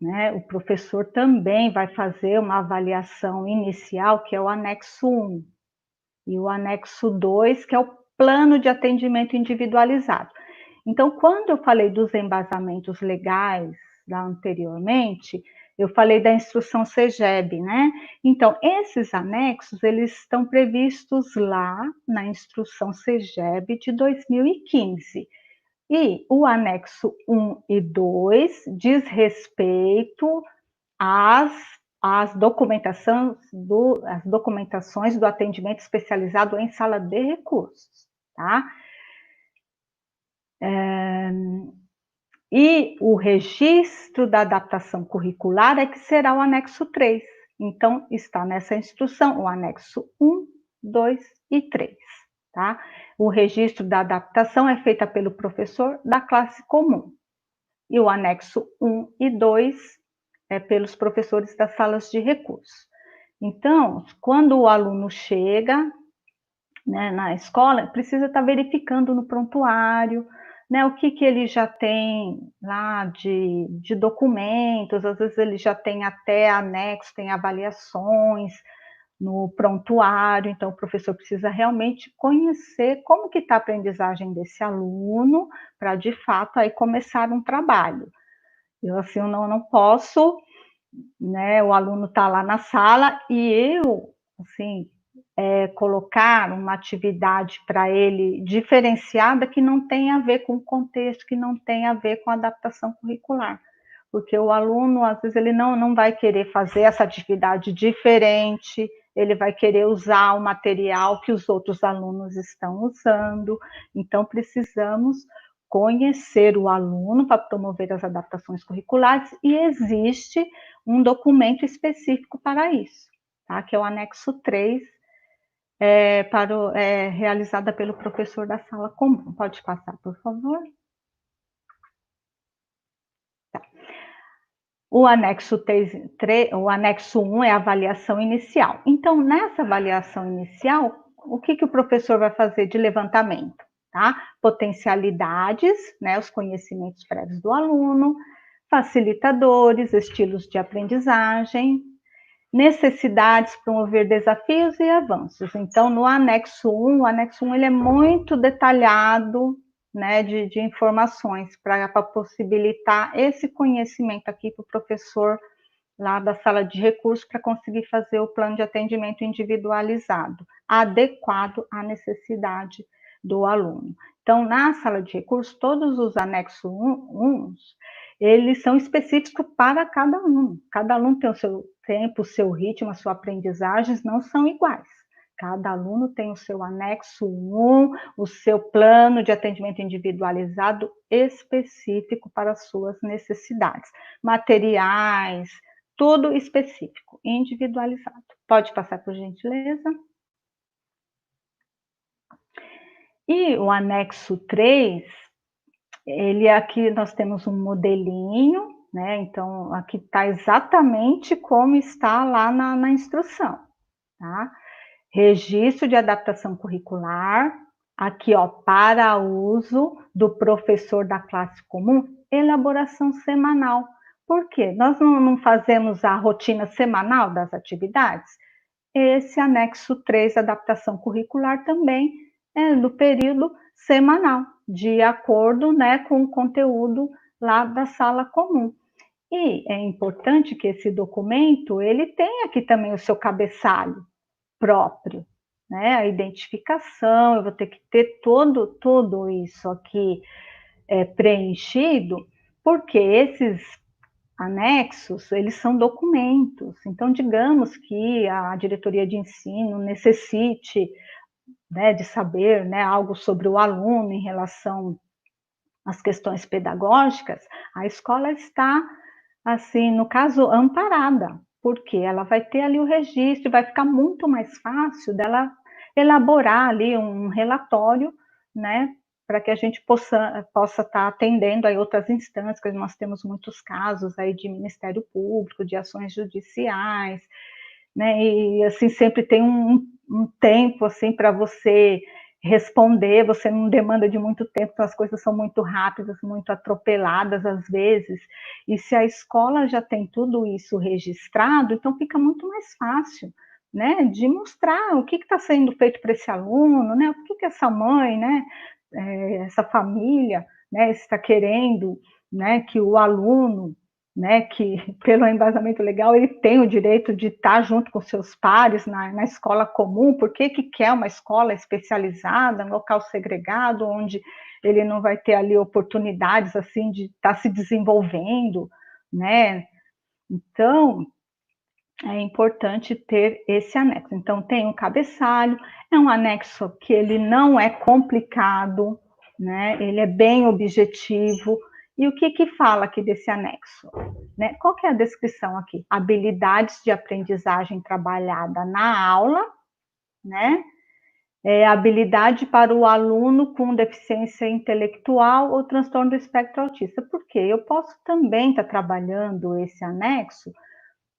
né, o professor também vai fazer uma avaliação inicial, que é o anexo 1, e o anexo 2, que é o plano de atendimento individualizado. Então, quando eu falei dos embasamentos legais lá anteriormente, eu falei da instrução CEGEB, né? Então, esses anexos, eles estão previstos lá na instrução CEGEB de 2015. E o anexo 1 e 2 diz respeito às documentações do atendimento especializado em sala de recursos, tá? E o registro da adaptação curricular é que será o anexo 3. Então, está nessa instrução o anexo 1, 2 e 3. Tá? O registro da adaptação é feito pelo professor da classe comum. E o anexo 1 e 2 é pelos professores das salas de recursos. Então, quando o aluno chega, né, na escola, precisa estar verificando no prontuário, né, o que ele já tem lá de documentos, às vezes ele já tem até anexo, tem avaliações no prontuário, então o professor precisa realmente conhecer como que está a aprendizagem desse aluno, para de fato aí começar um trabalho. Eu assim, eu não posso, né, o aluno está lá na sala e eu, assim, colocar uma atividade para ele diferenciada que não tem a ver com o contexto, que não tem a ver com a adaptação curricular. Porque o aluno, às vezes, ele não vai querer fazer essa atividade diferente, ele vai querer usar o material que os outros alunos estão usando. Então, precisamos conhecer o aluno para promover as adaptações curriculares e existe um documento específico para isso, tá? Que é o anexo 3, realizada pelo professor da sala comum. Pode passar, por favor? Tá. O anexo 1 é a avaliação inicial. Então, nessa avaliação inicial, o que o professor vai fazer de levantamento? Tá? Potencialidades, né, os conhecimentos prévios do aluno, facilitadores, estilos de aprendizagem, necessidades, promover desafios e avanços. Então, no anexo 1, o anexo 1 ele é muito detalhado, né, de informações para possibilitar esse conhecimento aqui para o professor lá da sala de recursos para conseguir fazer o plano de atendimento individualizado, adequado à necessidade do aluno. Então, na sala de recursos, todos os anexos 1, eles são específicos para cada aluno tem o seu tempo, o seu ritmo, a sua aprendizagem não são iguais. Cada aluno tem o seu anexo 1, o seu plano de atendimento individualizado específico para as suas necessidades. Materiais, tudo específico, individualizado. Pode passar, por gentileza? E o anexo 3, ele aqui nós temos um modelinho, né? Então, aqui está exatamente como está lá na instrução, tá? Registro de adaptação curricular, aqui, ó, para uso do professor da classe comum, elaboração semanal. Por quê? Nós não fazemos a rotina semanal das atividades? Esse anexo 3, adaptação curricular, também é do período semanal, de acordo, né, com o conteúdo lá da sala comum. E é importante que esse documento, ele tenha aqui também o seu cabeçalho próprio, né, a identificação, eu vou ter que ter tudo isso aqui preenchido, porque anexos, eles são documentos. Então, digamos que a diretoria de ensino necessite, né, de saber, né, algo sobre o aluno em relação às questões pedagógicas, a escola está, assim, no caso, amparada, porque ela vai ter ali o registro, vai ficar muito mais fácil dela elaborar ali um relatório, né, para que a gente possa estar atendendo aí outras instâncias, porque nós temos muitos casos aí de Ministério Público, de ações judiciais, né, e assim, sempre tem um tempo, assim, para você responder, você não demanda de muito tempo, então as coisas são muito rápidas, muito atropeladas às vezes, e se a escola já tem tudo isso registrado, então fica muito mais fácil, né, de mostrar o que está sendo feito para esse aluno, né, o que essa mãe, né, essa família, né, está querendo, né, que o aluno, né, que pelo embasamento legal ele tem o direito de estar junto com seus pares na escola comum, por que quer uma escola especializada, um local segregado, onde ele não vai ter ali oportunidades assim de estar se desenvolvendo, né? Então, é importante ter esse anexo. Então, tem um cabeçalho, é um anexo que ele não é complicado, né? Ele é bem objetivo. E o que fala aqui desse anexo? Né? Qual que é a descrição aqui? Habilidades de aprendizagem trabalhada na aula, né? Habilidade para o aluno com deficiência intelectual ou transtorno do espectro autista. Por quê? Eu posso também estar trabalhando esse anexo,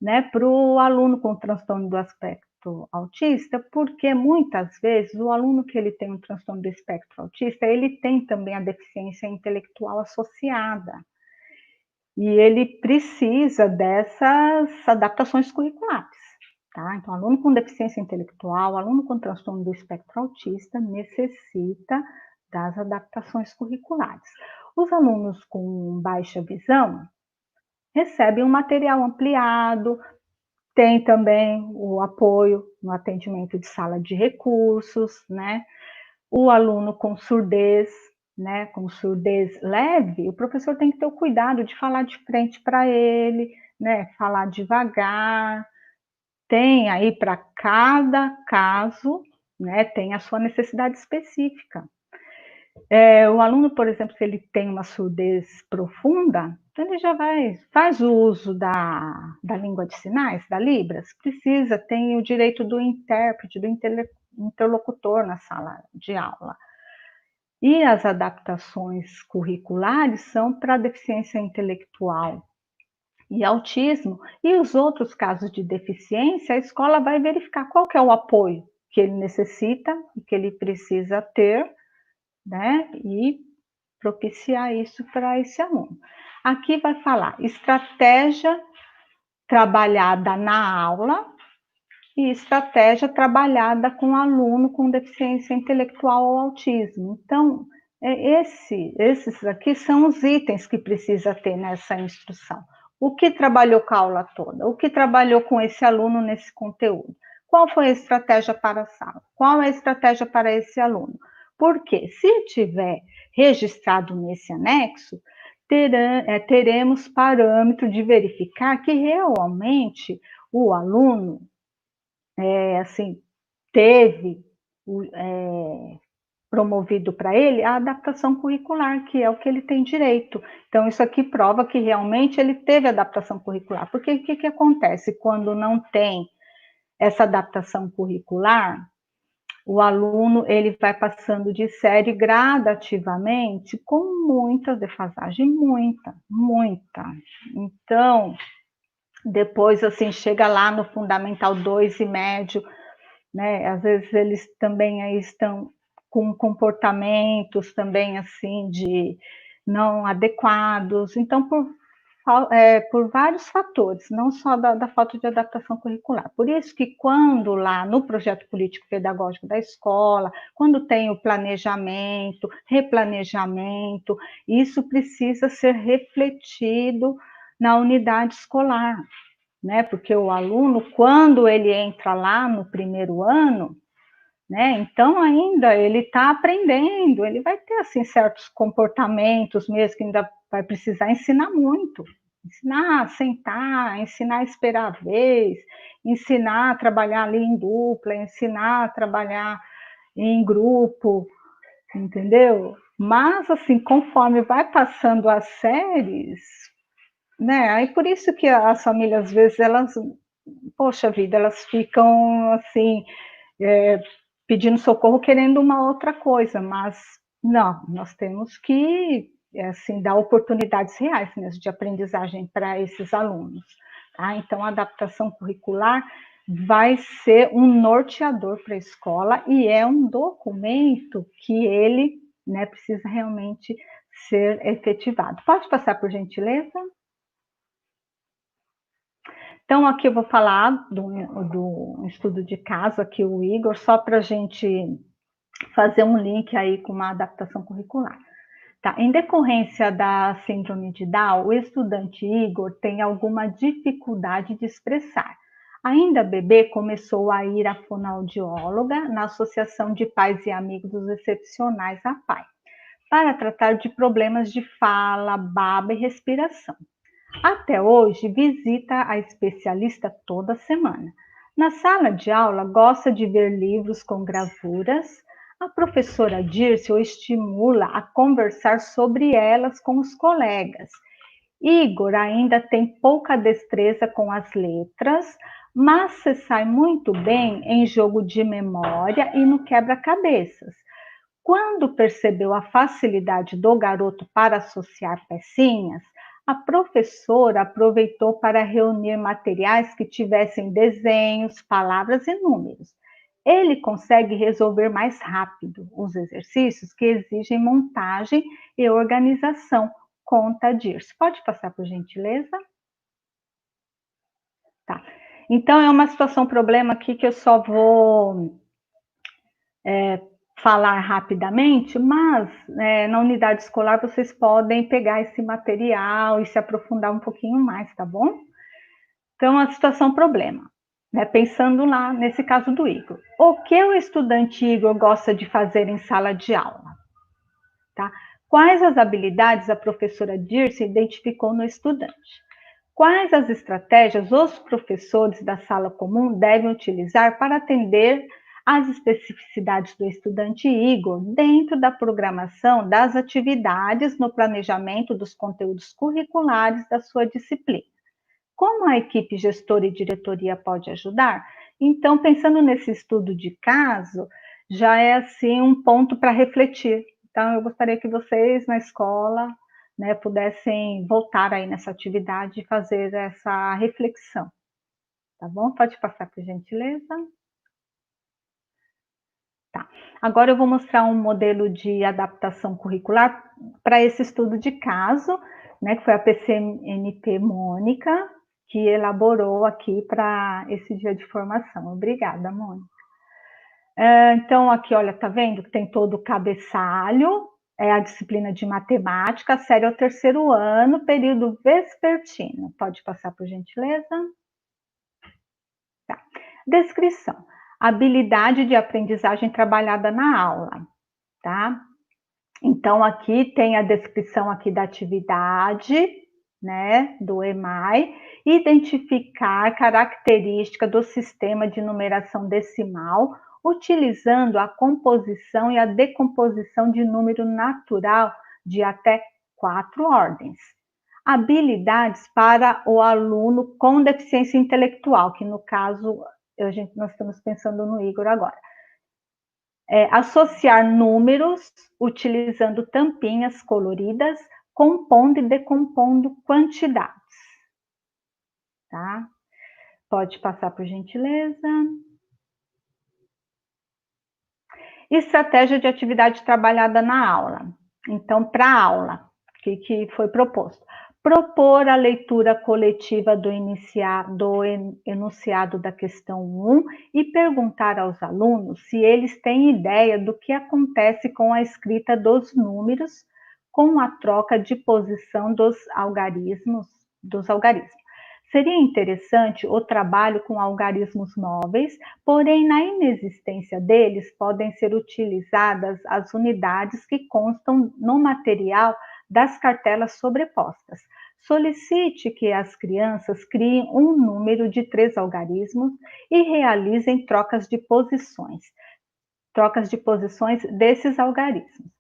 né, para o aluno com transtorno do espectro autista, porque muitas vezes o aluno que ele tem um transtorno do espectro autista, ele tem também a deficiência intelectual associada. E ele precisa dessas adaptações curriculares. Tá? Então, aluno com deficiência intelectual, aluno com transtorno do espectro autista, necessita das adaptações curriculares. Os alunos com baixa visão recebem um material ampliado, tem também o apoio no atendimento de sala de recursos, né? O aluno com surdez, né, com surdez leve, o professor tem que ter o cuidado de falar de frente para ele, né, falar devagar. Tem aí para cada caso, né, tem a sua necessidade específica. O aluno, por exemplo, se ele tem uma surdez profunda, então ele já faz o uso da língua de sinais, da Libras, tem o direito do intérprete, do interlocutor na sala de aula. E as adaptações curriculares são para deficiência intelectual e autismo, e os outros casos de deficiência, a escola vai verificar qual que é o apoio que ele necessita e que ele precisa ter, né, e propiciar isso para esse aluno. Aqui vai falar estratégia trabalhada na aula e estratégia trabalhada com aluno com deficiência intelectual ou autismo. Então, esses aqui são os itens que precisa ter nessa instrução. O que trabalhou com a aula toda? O que trabalhou com esse aluno nesse conteúdo? Qual foi a estratégia para a sala? Qual é a estratégia para esse aluno? Porque se tiver registrado nesse anexo, teremos parâmetro de verificar que realmente o aluno assim, teve promovido para ele a adaptação curricular, que é o que ele tem direito. Então, isso aqui prova que realmente ele teve adaptação curricular. Porque o que acontece quando não tem essa adaptação curricular? O aluno ele vai passando de série gradativamente com muita defasagem, muita. Então, depois, assim, chega lá no Fundamental 2 e médio, né? Às vezes eles também aí estão com comportamentos também, assim, de não adequados. Então, por vários fatores, não só da falta de adaptação curricular. Por isso que quando lá no projeto político-pedagógico da escola, quando tem o planejamento, replanejamento, isso precisa ser refletido na unidade escolar, né? Porque o aluno, quando ele entra lá no primeiro ano, né, então ainda ele está aprendendo, ele vai ter assim certos comportamentos mesmo que ainda vai precisar ensinar muito, Ensinar a sentar, ensinar a esperar a vez, ensinar a trabalhar ali em dupla, ensinar a trabalhar em grupo, entendeu? Mas, assim, conforme vai passando as séries, né? Aí por isso que as famílias, às vezes, elas, poxa vida, elas ficam, assim, pedindo socorro, querendo uma outra coisa, mas não, nós temos que, assim, dar oportunidades reais mesmo de aprendizagem para esses alunos, tá? Então, a adaptação curricular vai ser um norteador para a escola e é um documento que ele, né, precisa realmente ser efetivado. Pode passar, por gentileza? Então, aqui eu vou falar do estudo de caso, aqui o Igor, só para a gente fazer um link aí com uma adaptação curricular. Tá? Em decorrência da síndrome de Down, o estudante Igor tem alguma dificuldade de expressar. Ainda bebê, começou a ir à fonoaudióloga na Associação de Pais e Amigos dos Excepcionais APAE, para tratar de problemas de fala, baba e respiração. Até hoje, visita a especialista toda semana. Na sala de aula, gosta de ver livros com gravuras. A professora Dirce o estimula a conversar sobre elas com os colegas. Igor ainda tem pouca destreza com as letras, mas se sai muito bem em jogo de memória e no quebra-cabeças. Quando percebeu a facilidade do garoto para associar pecinhas, a professora aproveitou para reunir materiais que tivessem desenhos, palavras e números. Ele consegue resolver mais rápido os exercícios que exigem montagem e organização, conta Dirce. Pode passar, por gentileza? Tá. Então, é uma situação, problema aqui que eu só vou falar rapidamente, mas na unidade escolar vocês podem pegar esse material e se aprofundar um pouquinho mais, tá bom? Então, a situação problema, né? Pensando lá nesse caso do Igor. O que o estudante Igor gosta de fazer em sala de aula? Tá? Quais as habilidades a professora Dirce identificou no estudante? Quais as estratégias os professores da sala comum devem utilizar para atender às especificidades do estudante Igor dentro da programação das atividades no planejamento dos conteúdos curriculares da sua disciplina? Como a equipe gestora e diretoria pode ajudar? Então, pensando nesse estudo de caso, já é assim um ponto para refletir. Então, eu gostaria que vocês na escola, né, pudessem voltar aí nessa atividade e fazer essa reflexão. Tá bom? Pode passar, por gentileza. Tá. Agora eu vou mostrar um modelo de adaptação curricular para esse estudo de caso, né, que foi a PCNP Mônica, que elaborou aqui para esse dia de formação. Obrigada, Mônica. Então, aqui, olha, tá vendo que tem todo o cabeçalho, é a disciplina de matemática, série ao 3º ano, período vespertino. Pode passar, por gentileza? Tá. Descrição. Habilidade de aprendizagem trabalhada na aula, tá? Então, aqui tem a descrição aqui da atividade, né, do EMAI, identificar característica do sistema de numeração decimal, utilizando a composição e a decomposição de número natural de até 4 ordens. Habilidades para o aluno com deficiência intelectual, que no caso, nós estamos pensando no Igor agora. Associar números utilizando tampinhas coloridas, compondo e decompondo quantidades. Tá? Pode passar, por gentileza. Estratégia de atividade trabalhada na aula. Então, para a aula, o que foi proposto? Propor a leitura coletiva do enunciado da questão 1 e perguntar aos alunos se eles têm ideia do que acontece com a escrita dos números com a troca de posição dos algarismos. Seria interessante o trabalho com algarismos móveis, porém, na inexistência deles, podem ser utilizadas as unidades que constam no material das cartelas sobrepostas. Solicite que as crianças criem um número de 3 algarismos e realizem trocas de posições desses algarismos,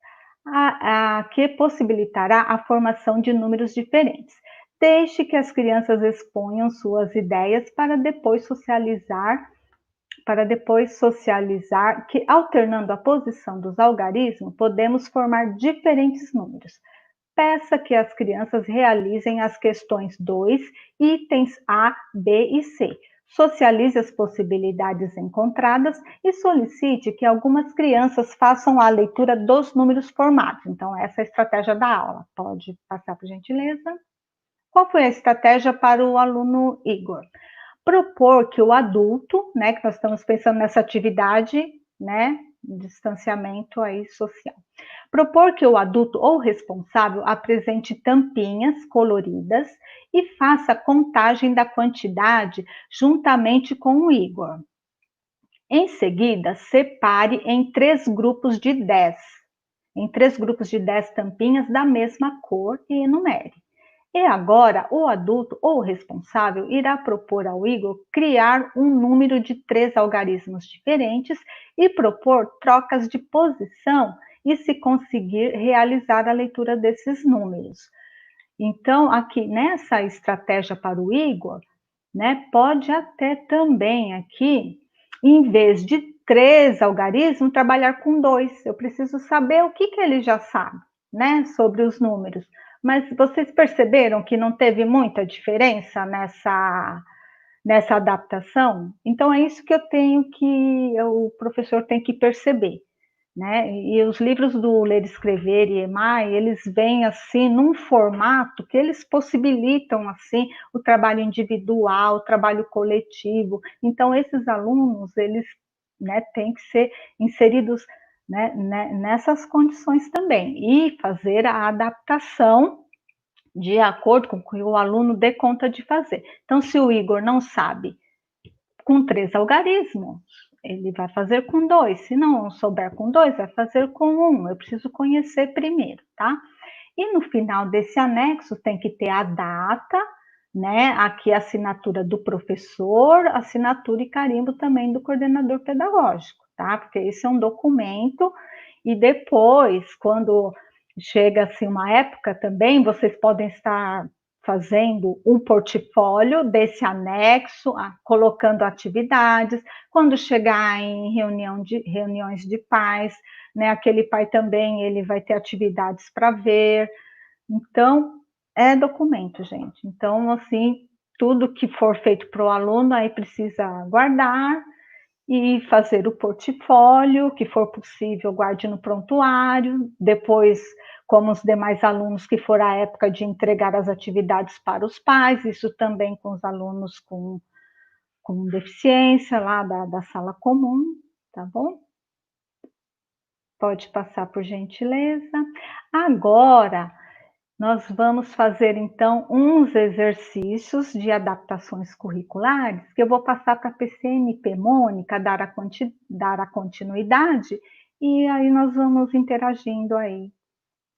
que possibilitará a formação de números diferentes. Deixe que as crianças exponham suas ideias para depois socializar que, alternando a posição dos algarismos, podemos formar diferentes números. Peça que as crianças realizem as questões 2, itens A, B e C. Socialize as possibilidades encontradas e solicite que algumas crianças façam a leitura dos números formados. Então, essa é a estratégia da aula. Pode passar, por gentileza. Qual foi a estratégia para o aluno Igor? Propor que o adulto, né, que nós estamos pensando nessa atividade, né, distanciamento aí social. Propor que o adulto ou responsável apresente tampinhas coloridas e faça a contagem da quantidade juntamente com o Igor. Em seguida, separe em 3 grupos de 10. Em 3 grupos de 10 tampinhas da mesma cor e enumere. E agora, o adulto ou responsável irá propor ao Igor criar um número de 3 algarismos diferentes e propor trocas de posição e, se conseguir, realizar a leitura desses números. Então, aqui nessa estratégia para o Igor, né, pode até também aqui, em vez de 3 algarismos, trabalhar com 2. Eu preciso saber o que ele já sabe, né, sobre os números. Mas vocês perceberam que não teve muita diferença nessa adaptação? Então, é isso que o professor tem que perceber, né? E os livros do Ler, Escrever e EMAI, eles vêm assim num formato que eles possibilitam assim o trabalho individual, o trabalho coletivo. Então, esses alunos, eles, né, têm que ser inseridos, né, nessas condições também, e fazer a adaptação de acordo com o que o aluno dê conta de fazer. Então, se o Igor não sabe com 3 algarismos, ele vai fazer com 2. Se não souber com 2, vai fazer com 1. Eu preciso conhecer primeiro, tá? E no final desse anexo tem que ter a data, né? Aqui a assinatura do professor, assinatura e carimbo também do coordenador pedagógico, tá? Porque esse é um documento e depois, quando chega assim uma época também, vocês podem estar fazendo um portfólio desse anexo, colocando atividades. Quando chegar em reuniões de pais, né, aquele pai também ele vai ter atividades para ver. Então, é documento, gente. Então, assim, tudo que for feito para o aluno, aí precisa guardar e fazer o portfólio, que for possível, guarde no prontuário. Depois, como os demais alunos, que for a época de entregar as atividades para os pais, isso também com os alunos com deficiência lá da sala comum, tá bom? Pode passar, por gentileza. Agora, nós vamos fazer, então, uns exercícios de adaptações curriculares, que eu vou passar para a PCNP Mônica dar a continuidade, e aí nós vamos interagindo aí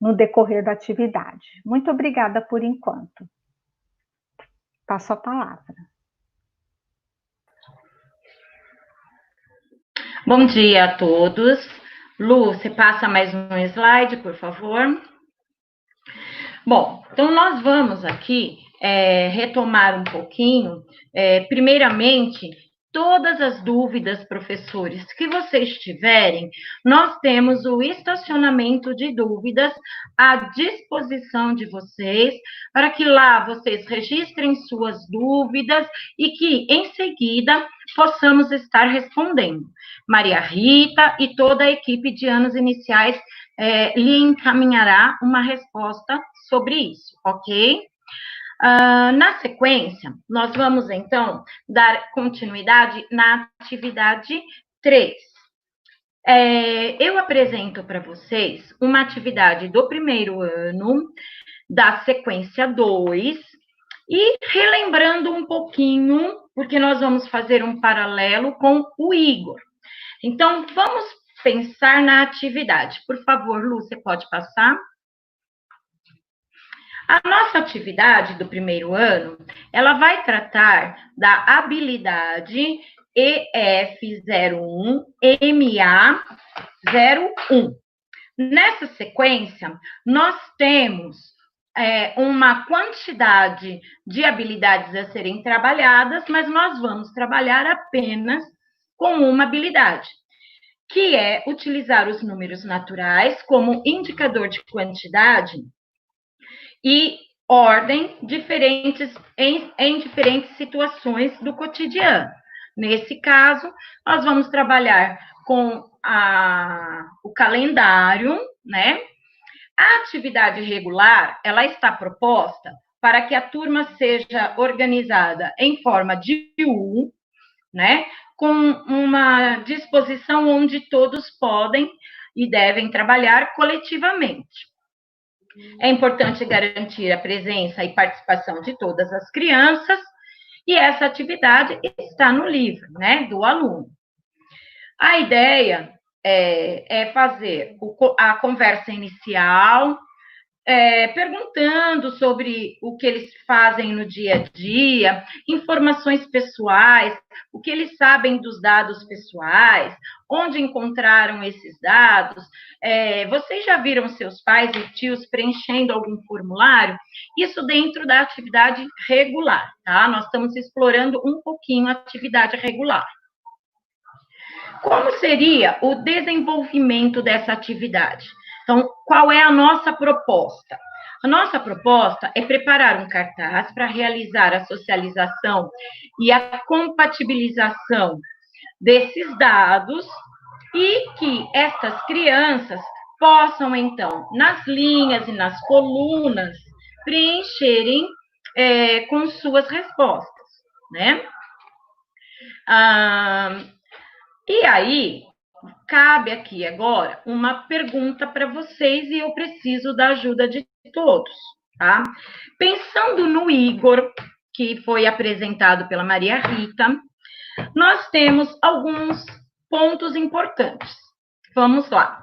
no decorrer da atividade. Muito obrigada por enquanto. Passo a palavra. Bom dia a todos. Lu, você passa mais um slide, por favor. Bom, então nós vamos aqui retomar um pouquinho, primeiramente, todas as dúvidas, professores, que vocês tiverem, nós temos o estacionamento de dúvidas à disposição de vocês, para que lá vocês registrem suas dúvidas e que, em seguida, possamos estar respondendo. Maria Rita e toda a equipe de anos iniciais lhe encaminhará uma resposta sobre isso, ok? Na sequência, nós vamos, então, dar continuidade na atividade 3. Eu apresento para vocês uma atividade do primeiro ano, da sequência 2, e relembrando um pouquinho, porque nós vamos fazer um paralelo com o Igor. Então, vamos pensar na atividade. Por favor, Lu, você pode passar? A nossa atividade do primeiro ano, ela vai tratar da habilidade EF01, MA01. Nessa sequência, nós temos uma quantidade de habilidades a serem trabalhadas, mas nós vamos trabalhar apenas com uma habilidade, que é utilizar os números naturais como indicador de quantidade e ordem em diferentes situações do cotidiano. Nesse caso, nós vamos trabalhar com o calendário, né? A atividade regular, ela está proposta para que a turma seja organizada em forma de U, né? Com uma disposição onde todos podem e devem trabalhar coletivamente. É importante garantir a presença e participação de todas as crianças, e essa atividade está no livro, né, do aluno. A ideia é fazer a conversa inicial, perguntando sobre o que eles fazem no dia a dia, informações pessoais, o que eles sabem dos dados pessoais, onde encontraram esses dados. Vocês já viram seus pais e tios preenchendo algum formulário? Isso dentro da atividade regular, tá? Nós estamos explorando um pouquinho a atividade regular. Como seria o desenvolvimento dessa atividade? Então, qual é a nossa proposta? A nossa proposta é preparar um cartaz para realizar a socialização e a compatibilização desses dados e que estas crianças possam, então, nas linhas e nas colunas, preencherem com suas respostas, né? E aí, cabe aqui agora uma pergunta para vocês e eu preciso da ajuda de todos, tá? Pensando no Igor, que foi apresentado pela Maria Rita, nós temos alguns pontos importantes. Vamos lá.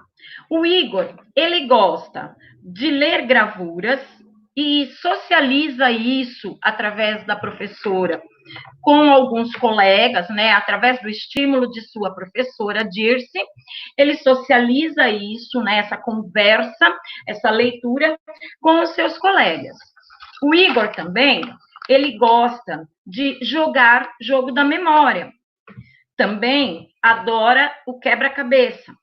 O Igor, ele gosta de ler gravuras e socializa isso através da professora com alguns colegas, né, através do estímulo de sua professora Dirce, ele socializa isso, né, essa conversa, essa leitura com os seus colegas. O Igor também, ele gosta de jogar jogo da memória. Também adora o quebra-cabeça.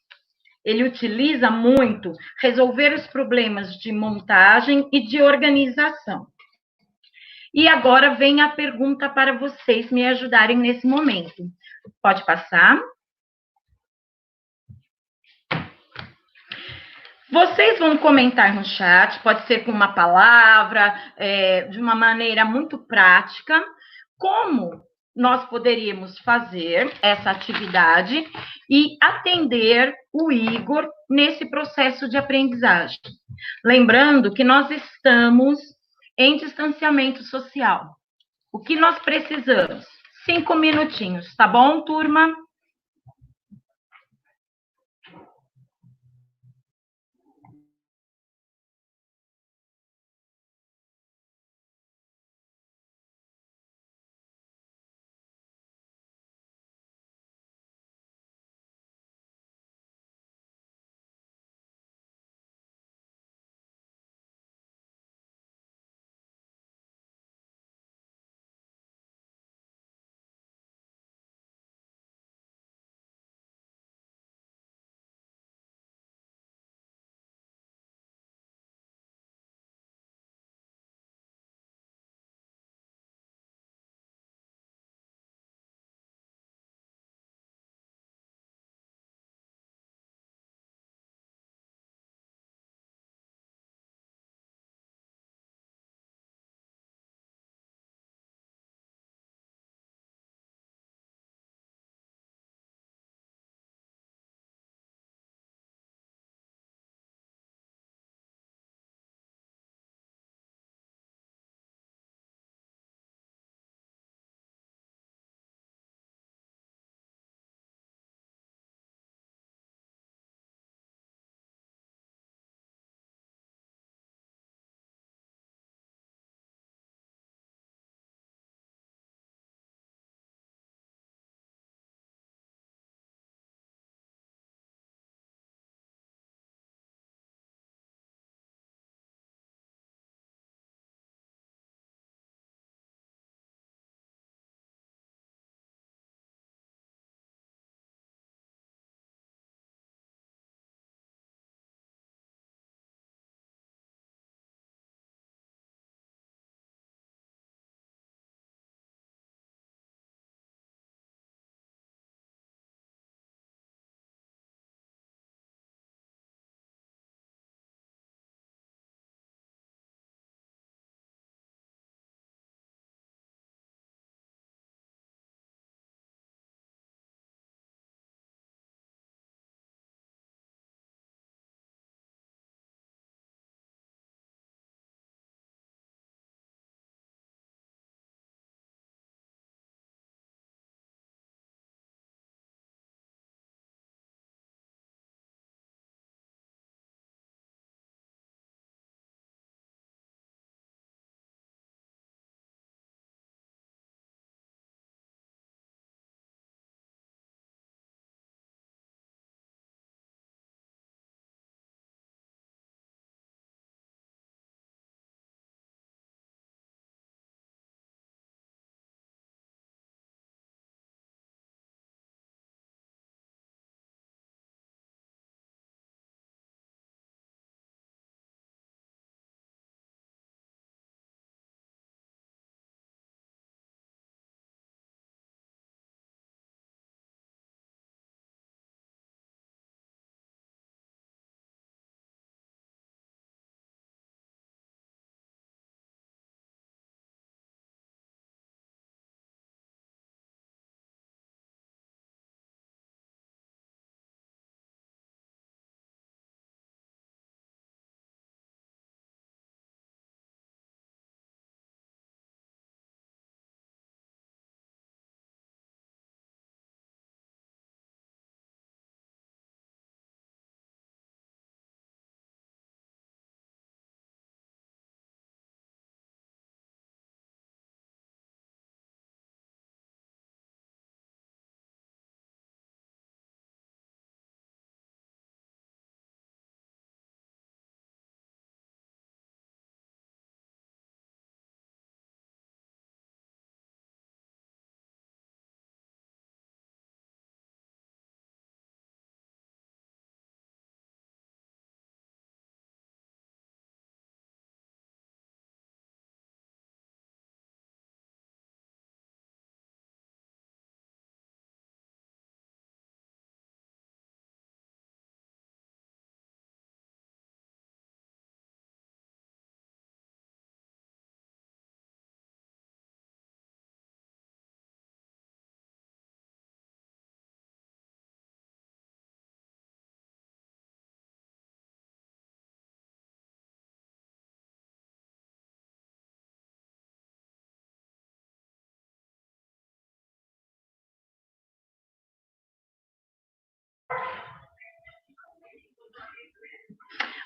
Ele utiliza muito resolver os problemas de montagem e de organização. E agora vem a pergunta para vocês me ajudarem nesse momento. Pode passar? Vocês vão comentar no chat, pode ser com uma palavra, de uma maneira muito prática, como nós poderíamos fazer essa atividade e atender o Igor nesse processo de aprendizagem. Lembrando que nós estamos em distanciamento social. O que nós precisamos? 5 minutinhos, tá bom, turma?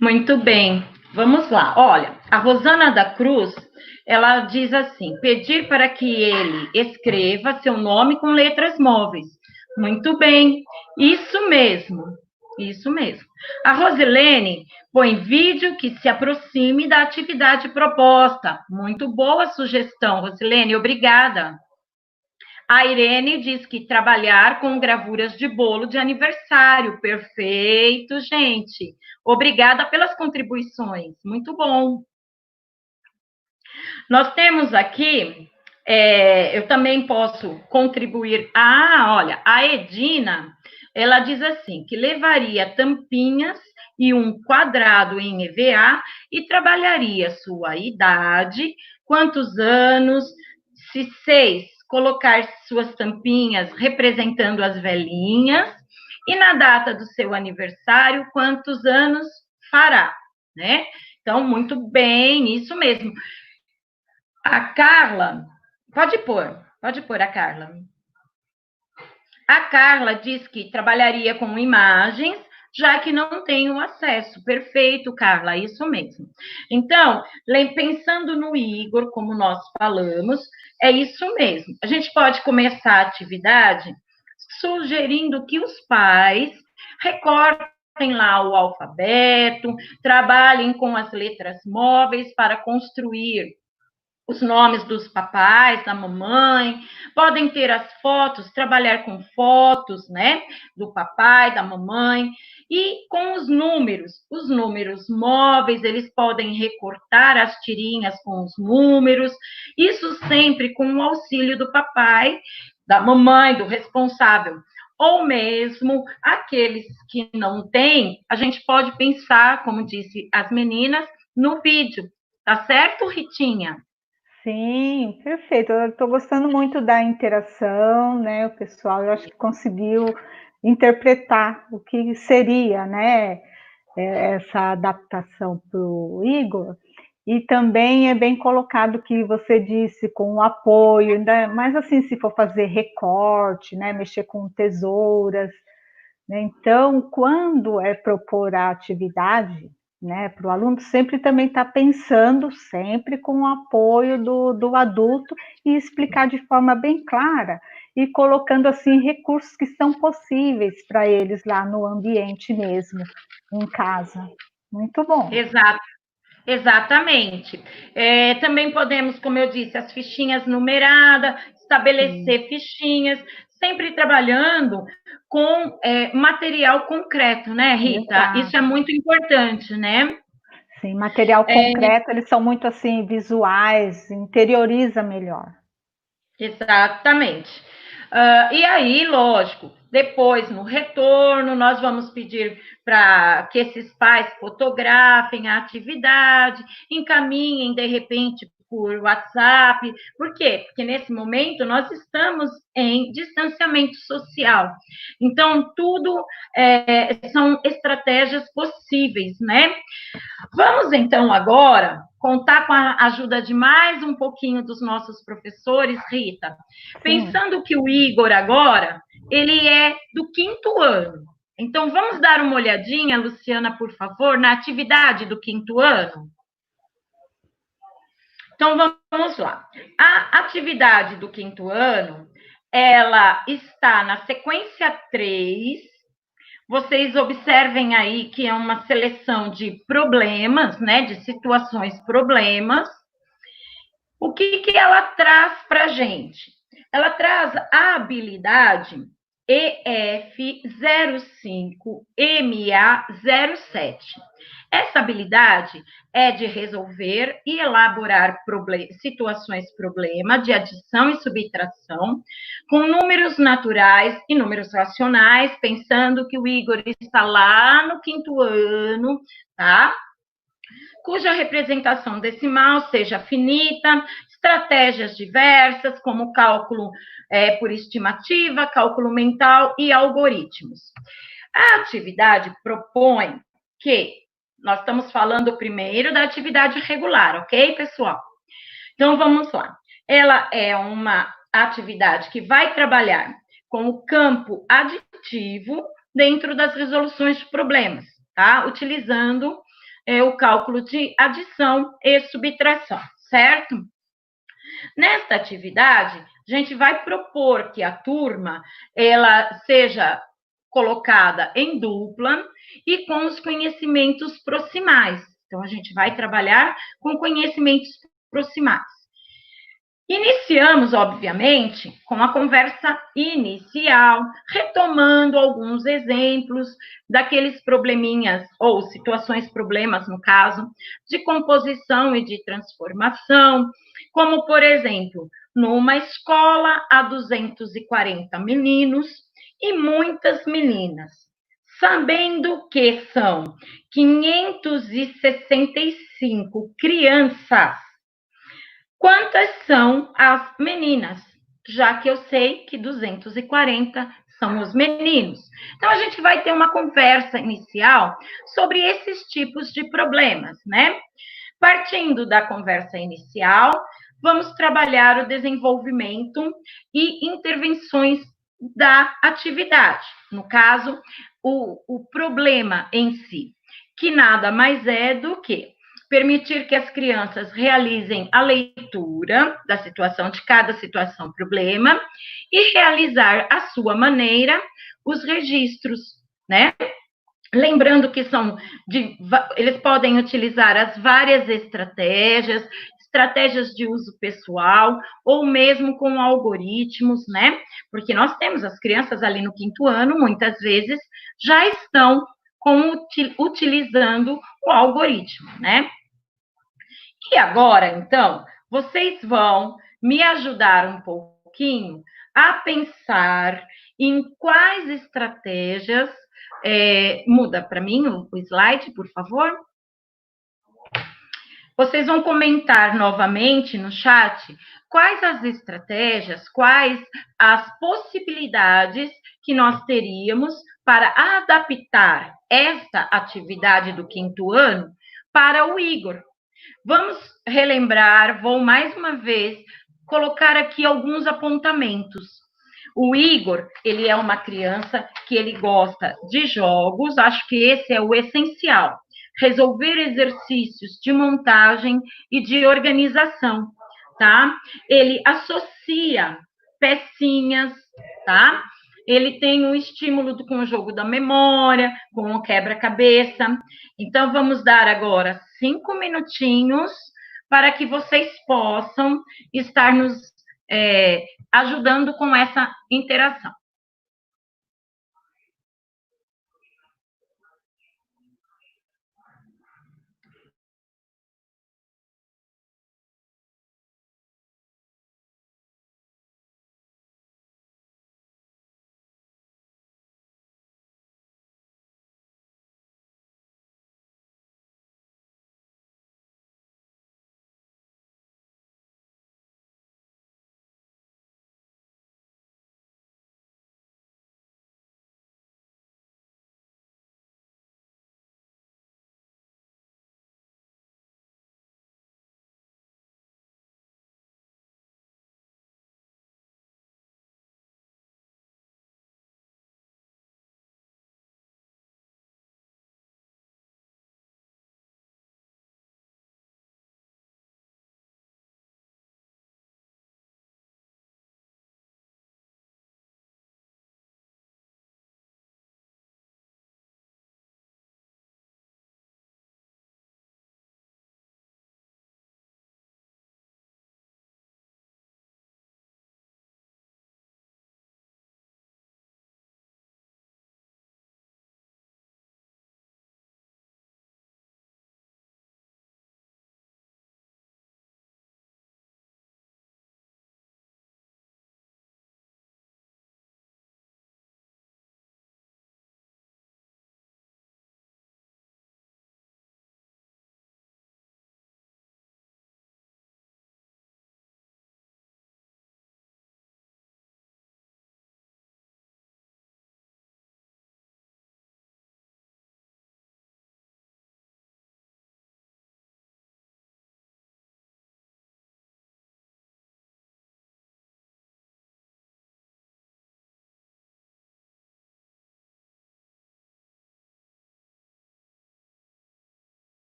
Muito bem, vamos lá. Olha, a Rosana da Cruz, ela diz assim: pedir para que ele escreva seu nome com letras móveis. Muito bem, isso mesmo, isso mesmo. A Rosilene põe vídeo que se aproxime da atividade proposta. Muito boa sugestão, Rosilene, obrigada. A Irene diz que trabalhar com gravuras de bolo de aniversário. Perfeito, gente. Obrigada pelas contribuições. Muito bom. Nós temos aqui, eu também posso contribuir. Olha, a Edina, ela diz assim, que levaria tampinhas e um quadrado em EVA e trabalharia sua idade, quantos anos, se 6, colocar suas tampinhas representando as velhinhas, e na data do seu aniversário, quantos anos fará, né? Então, muito bem, isso mesmo. A Carla, pode pôr a Carla. A Carla diz que trabalharia com imagens, já que não tem o acesso. Perfeito, Carla, isso mesmo. Então, pensando no Igor, como nós falamos, é isso mesmo. A gente pode começar a atividade sugerindo que os pais recortem lá o alfabeto, trabalhem com as letras móveis para construir os nomes dos papais, da mamãe, podem ter as fotos, trabalhar com fotos, né, do papai, da mamãe, e com os números móveis, eles podem recortar as tirinhas com os números, isso sempre com o auxílio do papai, da mamãe, do responsável, ou mesmo aqueles que não têm, a gente pode pensar, como disse as meninas, no vídeo, tá certo, Ritinha? Sim, perfeito. Eu estou gostando muito da interação, né? O pessoal, eu acho que conseguiu interpretar o que seria, né? Essa adaptação para o Igor. E também é bem colocado que você disse com o apoio, ainda mais assim, se for fazer recorte, né? Mexer com tesouras, né? Então, quando é propor a atividade, né, para o aluno, sempre também está pensando, sempre com o apoio do adulto, e explicar de forma bem clara, e colocando assim recursos que são possíveis para eles lá no ambiente mesmo, em casa. Muito bom. Exato. Exatamente. Também podemos, como eu disse, as fichinhas numeradas, estabelecer fichinhas, sempre trabalhando com material concreto, né, Rita? Exato. Isso é muito importante, né? Sim, material concreto, eles são muito assim, visuais, interioriza melhor. Exatamente. E aí, lógico, depois, no retorno, nós vamos pedir para que esses pais fotografem a atividade, encaminhem, de repente, por WhatsApp. Por quê? Porque nesse momento nós estamos em distanciamento social. Então, tudo são estratégias possíveis, né? Vamos, então, agora contar com a ajuda de mais um pouquinho dos nossos professores, Rita. Pensando que o Igor agora, ele é do 5º ano. Então, vamos dar uma olhadinha, Luciana, por favor, na atividade do 5º ano? Então, vamos lá. A atividade do 5º ano, ela está na sequência 3. Vocês observem aí que é uma seleção de problemas, né, de situações problemas. O que ela traz para a gente? Ela traz a habilidade EF05MA07. Essa habilidade é de resolver e elaborar situações-problema de adição e subtração com números naturais e números racionais, pensando que o Igor está lá no 5º ano, tá? Cuja representação decimal seja finita, estratégias diversas, como cálculo por estimativa, cálculo mental e algoritmos. A atividade propõe que, nós estamos falando primeiro da atividade regular, ok, pessoal? Então, vamos lá. Ela é uma atividade que vai trabalhar com o campo aditivo dentro das resoluções de problemas, tá? Utilizando o cálculo de adição e subtração, certo? Nesta atividade, a gente vai propor que a turma ela seja colocada em dupla e com os conhecimentos proximais. Então, a gente vai trabalhar com conhecimentos proximais. Iniciamos, obviamente, com a conversa inicial, retomando alguns exemplos daqueles probleminhas, ou situações, problemas, no caso, de composição e de transformação, como, por exemplo, numa escola há 240 meninos e muitas meninas, sabendo que são 565 crianças. Quantas são as meninas? Já que eu sei que 240 são os meninos. Então, a gente vai ter uma conversa inicial sobre esses tipos de problemas, né? Partindo da conversa inicial, vamos trabalhar o desenvolvimento e intervenções da atividade. No caso, o problema em si, que nada mais é do que permitir que as crianças realizem a leitura da situação, de cada situação, problema, e realizar à sua maneira os registros, né? Lembrando que eles podem utilizar as várias estratégias de uso pessoal, ou mesmo com algoritmos, né? Porque nós temos as crianças ali no 5º ano, muitas vezes, já estão utilizando o algoritmo, né? E agora, então, vocês vão me ajudar um pouquinho a pensar em quais estratégias. Muda para mim o slide, por favor. Vocês vão comentar novamente no chat quais as estratégias, quais as possibilidades que nós teríamos para adaptar esta atividade do 5º ano para o Igor. Vamos relembrar, vou mais uma vez colocar aqui alguns apontamentos. O Igor, ele é uma criança que ele gosta de jogos, acho que esse é o essencial. Resolver exercícios de montagem e de organização, tá? Ele associa pecinhas, tá? Ele tem um estímulo com o jogo da memória, com o quebra-cabeça. Então, vamos dar agora 5 minutinhos para que vocês possam estar nos ajudando com essa interação.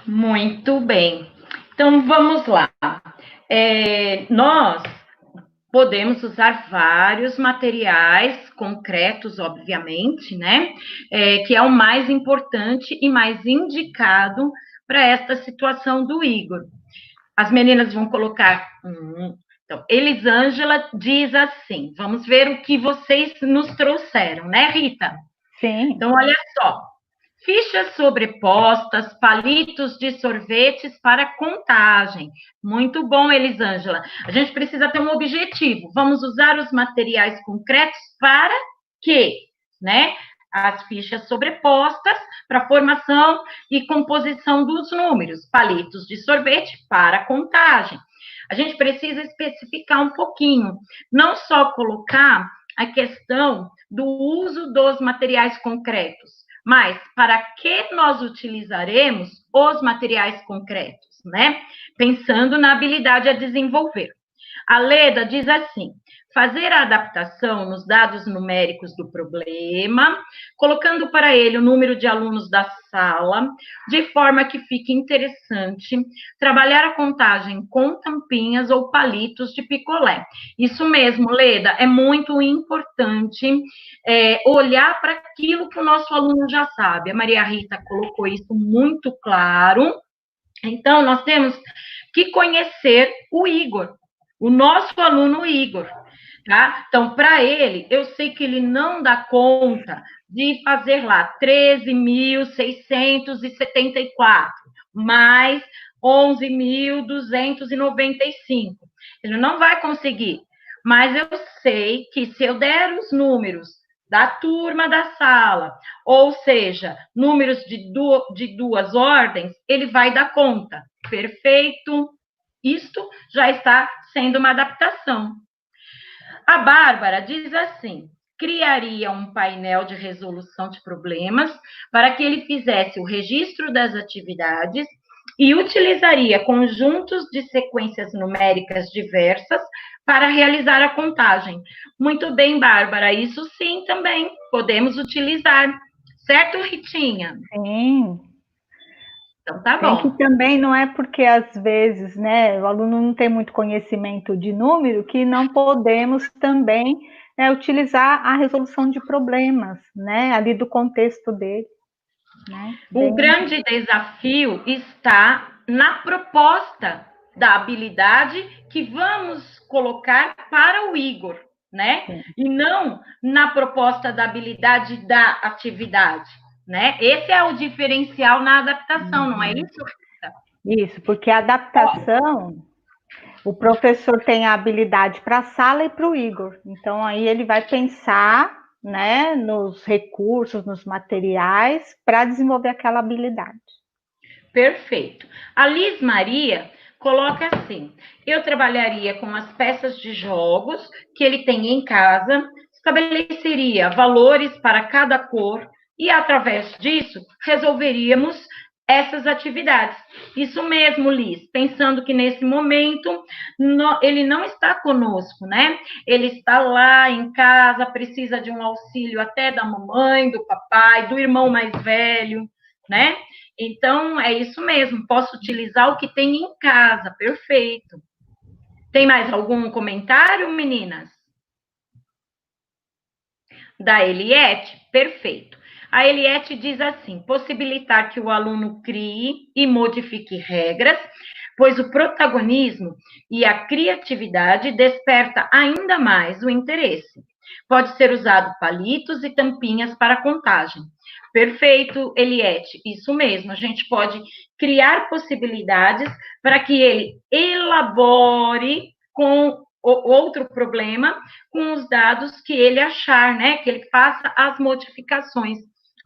Muito bem. Então, vamos lá. Nós podemos usar vários materiais concretos, obviamente, né? Que é o mais importante e mais indicado para esta situação do Igor. As meninas vão colocar. Então, Elisângela diz assim: vamos ver o que vocês nos trouxeram, né, Rita? Sim. Então, olha só. Fichas sobrepostas, palitos de sorvetes para contagem. Muito bom, Elisângela. A gente precisa ter um objetivo. Vamos usar os materiais concretos para quê? Né? As fichas sobrepostas para formação e composição dos números. Palitos de sorvete para contagem. A gente precisa especificar um pouquinho. Não só colocar a questão do uso dos materiais concretos, mas para que nós utilizaremos os materiais concretos, né? Pensando na habilidade a desenvolver. A Leda diz assim: fazer a adaptação nos dados numéricos do problema, colocando para ele o número de alunos da sala, de forma que fique interessante, trabalhar a contagem com tampinhas ou palitos de picolé. Isso mesmo, Leda, é muito importante olhar para aquilo que o nosso aluno já sabe. A Maria Rita colocou isso muito claro. Então, nós temos que conhecer o Igor, o nosso aluno Igor, tá? Então, para ele, eu sei que ele não dá conta de fazer lá 13.674, mais 11.295. Ele não vai conseguir, mas eu sei que se eu der os números da turma da sala, ou seja, números de duas ordens, ele vai dar conta. Perfeito. Isto já está sendo uma adaptação. A Bárbara diz assim: criaria um painel de resolução de problemas para que ele fizesse o registro das atividades e utilizaria conjuntos de sequências numéricas diversas para realizar a contagem. Muito bem, Bárbara, isso sim também podemos utilizar. Certo, Ritinha? Sim. Então tá bom. Tem que também não é porque às vezes, né, o aluno não tem muito conhecimento de número que não podemos também utilizar a resolução de problemas, né, ali do contexto dele. Né? O grande desafio está na proposta da habilidade que vamos colocar para o Igor, né? Sim. E não na proposta da habilidade da atividade, né? Esse é o diferencial na adaptação, não é isso, Rita? Isso, porque a adaptação, o professor tem a habilidade para a sala e para o Igor. Então, aí ele vai pensar, né, nos recursos, nos materiais, para desenvolver aquela habilidade. Perfeito. A Liz Maria coloca assim: eu trabalharia com as peças de jogos que ele tem em casa, estabeleceria valores para cada cor e, através disso, resolveríamos essas atividades. Isso mesmo, Liz, pensando que nesse momento ele não está conosco, né? Ele está lá em casa, precisa de um auxílio até da mamãe, do papai, do irmão mais velho, né? Então, é isso mesmo, posso utilizar o que tem em casa, perfeito. Tem mais algum comentário, meninas? Da Eliette? Perfeito. A Eliette diz assim: possibilitar que o aluno crie e modifique regras, pois o protagonismo e a criatividade desperta ainda mais o interesse. Pode ser usado palitos e tampinhas para contagem. Perfeito, Eliette, isso mesmo. A gente pode criar possibilidades para que ele elabore com outro problema com os dados que ele achar, né? Que ele faça as modificações.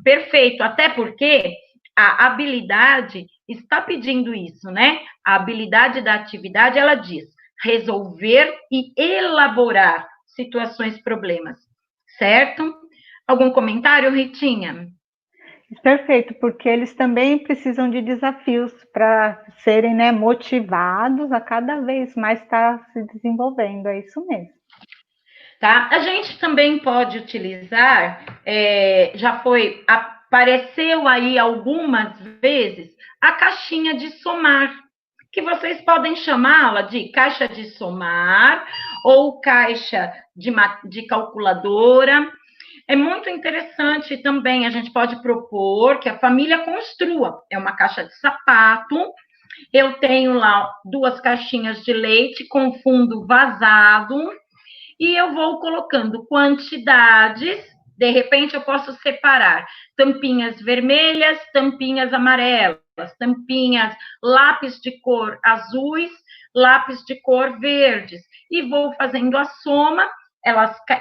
Perfeito, até porque a habilidade está pedindo isso, né? A habilidade da atividade, ela diz resolver e elaborar situações, problemas, certo? Algum comentário, Ritinha? Perfeito, porque eles também precisam de desafios para serem, né, motivados a cada vez mais estar se desenvolvendo, é isso mesmo. Tá? A gente também pode utilizar, já foi apareceu aí algumas vezes a caixinha de somar, que vocês podem chamá-la de caixa de somar ou caixa de calculadora. É muito interessante também, a gente pode propor que a família construa. É uma caixa de sapato, eu tenho lá 2 caixinhas de leite com fundo vazado, e eu vou colocando quantidades. De repente, eu posso separar tampinhas vermelhas, tampinhas amarelas, tampinhas, lápis de cor azuis, lápis de cor verdes, e vou fazendo a soma.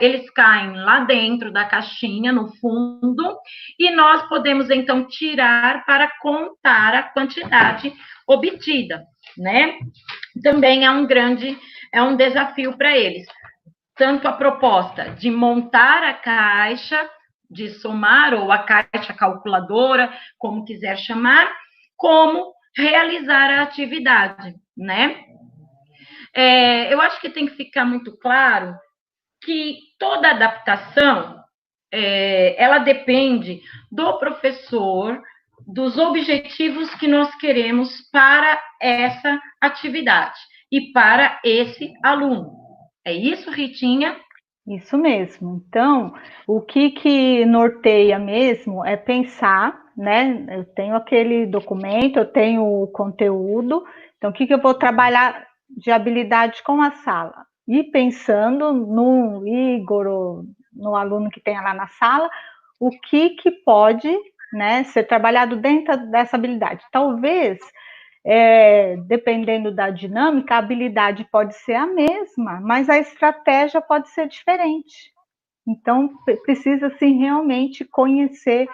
Eles caem lá dentro da caixinha, no fundo, e nós podemos, então, tirar para contar a quantidade obtida, né? Também é um desafio para eles. Tanto a proposta de montar a caixa, de somar, ou a caixa calculadora, como quiser chamar, como realizar a atividade, né? Eu acho que tem que ficar muito claro que toda adaptação, ela depende do professor, dos objetivos que nós queremos para essa atividade e para esse aluno. É isso, Ritinha? Isso mesmo. Então, o que norteia mesmo é pensar, né? Eu tenho aquele documento, eu tenho o conteúdo, então o que eu vou trabalhar de habilidade com a sala? E pensando no Igor, ou no aluno que tem lá na sala, o que pode, né, ser trabalhado dentro dessa habilidade. Talvez, dependendo da dinâmica, a habilidade pode ser a mesma, mas a estratégia pode ser diferente. Então, precisa, sim, realmente conhecer,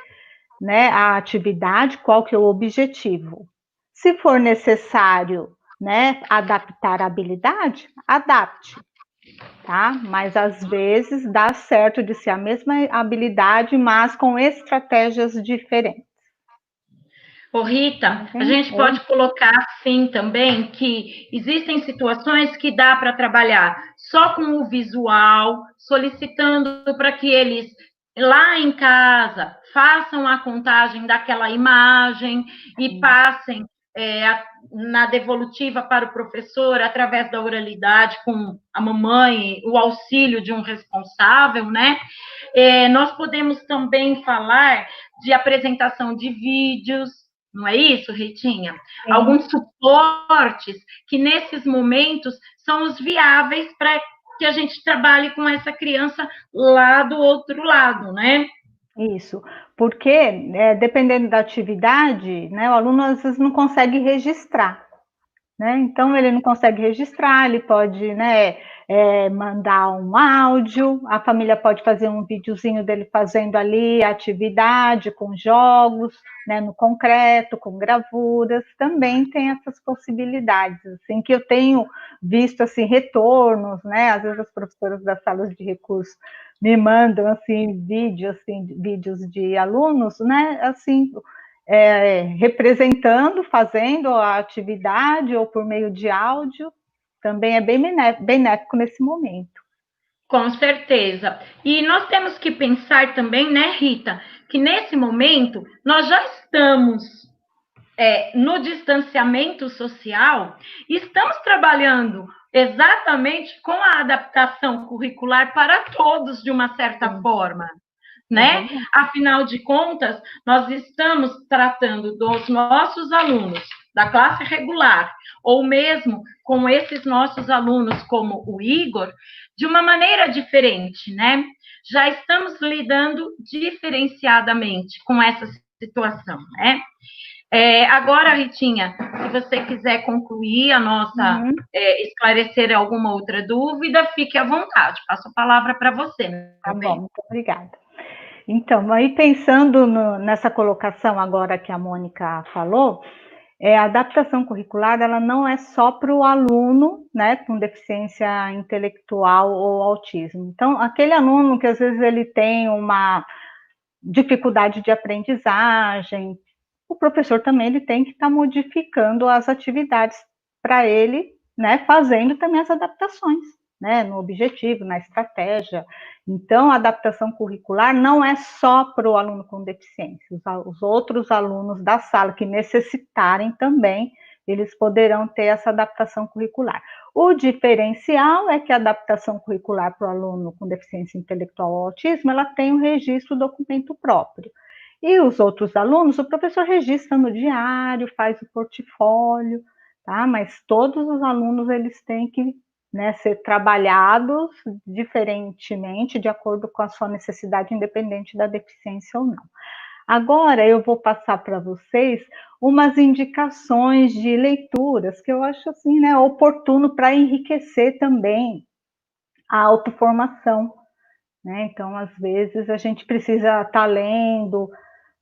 né, a atividade, qual que é o objetivo. Se for necessário, né, adaptar a habilidade, adapte, tá? Mas, às vezes, dá certo de ser a mesma habilidade, mas com estratégias diferentes. Ô, Rita, a gente pode colocar assim também que existem situações que dá para trabalhar só com o visual, solicitando para que eles lá em casa façam a contagem daquela imagem e passem na devolutiva para o professor através da oralidade com a mamãe, o auxílio de um responsável, né? Nós podemos também falar de apresentação de vídeos. Não é isso, Ritinha? Sim. Alguns suportes que, nesses momentos, são os viáveis para que a gente trabalhe com essa criança lá do outro lado, né? Isso, porque, dependendo da atividade, né, o aluno às vezes não consegue registrar, né? Então, ele não consegue registrar, ele pode, né, mandar um áudio, a família pode fazer um videozinho dele fazendo ali a atividade com jogos, né, no concreto, com gravuras, também tem essas possibilidades, assim, que eu tenho visto, assim, retornos, né, às vezes as professoras das salas de recurso me mandam, assim, vídeos de alunos, né, assim, representando, fazendo a atividade ou por meio de áudio, também é bem benéfico nesse momento. Com certeza. E nós temos que pensar também, né, Rita, que nesse momento nós já estamos no distanciamento social, e estamos trabalhando exatamente com a adaptação curricular para todos, de uma certa forma. Né? Afinal de contas, nós estamos tratando dos nossos alunos da classe regular, ou mesmo com esses nossos alunos, como o Igor, de uma maneira diferente, né? Já estamos lidando diferenciadamente com essa situação, né? Agora, Ritinha, se você quiser concluir a nossa, esclarecer alguma outra dúvida, fique à vontade, passo a palavra para você. Tá bom, muito obrigada. Então, aí pensando nessa colocação agora que a Mônica falou, a adaptação curricular, ela não é só para o aluno, né, com deficiência intelectual ou autismo. Então, aquele aluno que às vezes ele tem uma dificuldade de aprendizagem, o professor também ele tem que estar modificando as atividades para ele, né, fazendo também as adaptações. né, no objetivo, na estratégia. Então, a adaptação curricular não é só para o aluno com deficiência, os outros alunos da sala que necessitarem também, eles poderão ter essa adaptação curricular. O diferencial é que a adaptação curricular para o aluno com deficiência intelectual ou autismo, ela tem um registro documento próprio. E os outros alunos, o professor registra no diário, faz o portfólio, tá? Mas todos os alunos, eles têm que, né, ser trabalhados diferentemente, de acordo com a sua necessidade, independente da deficiência ou não. Agora eu vou passar para vocês umas indicações de leituras que eu acho assim, né, oportuno para enriquecer também a autoformação, né? Então, às vezes a gente precisa estar lendo,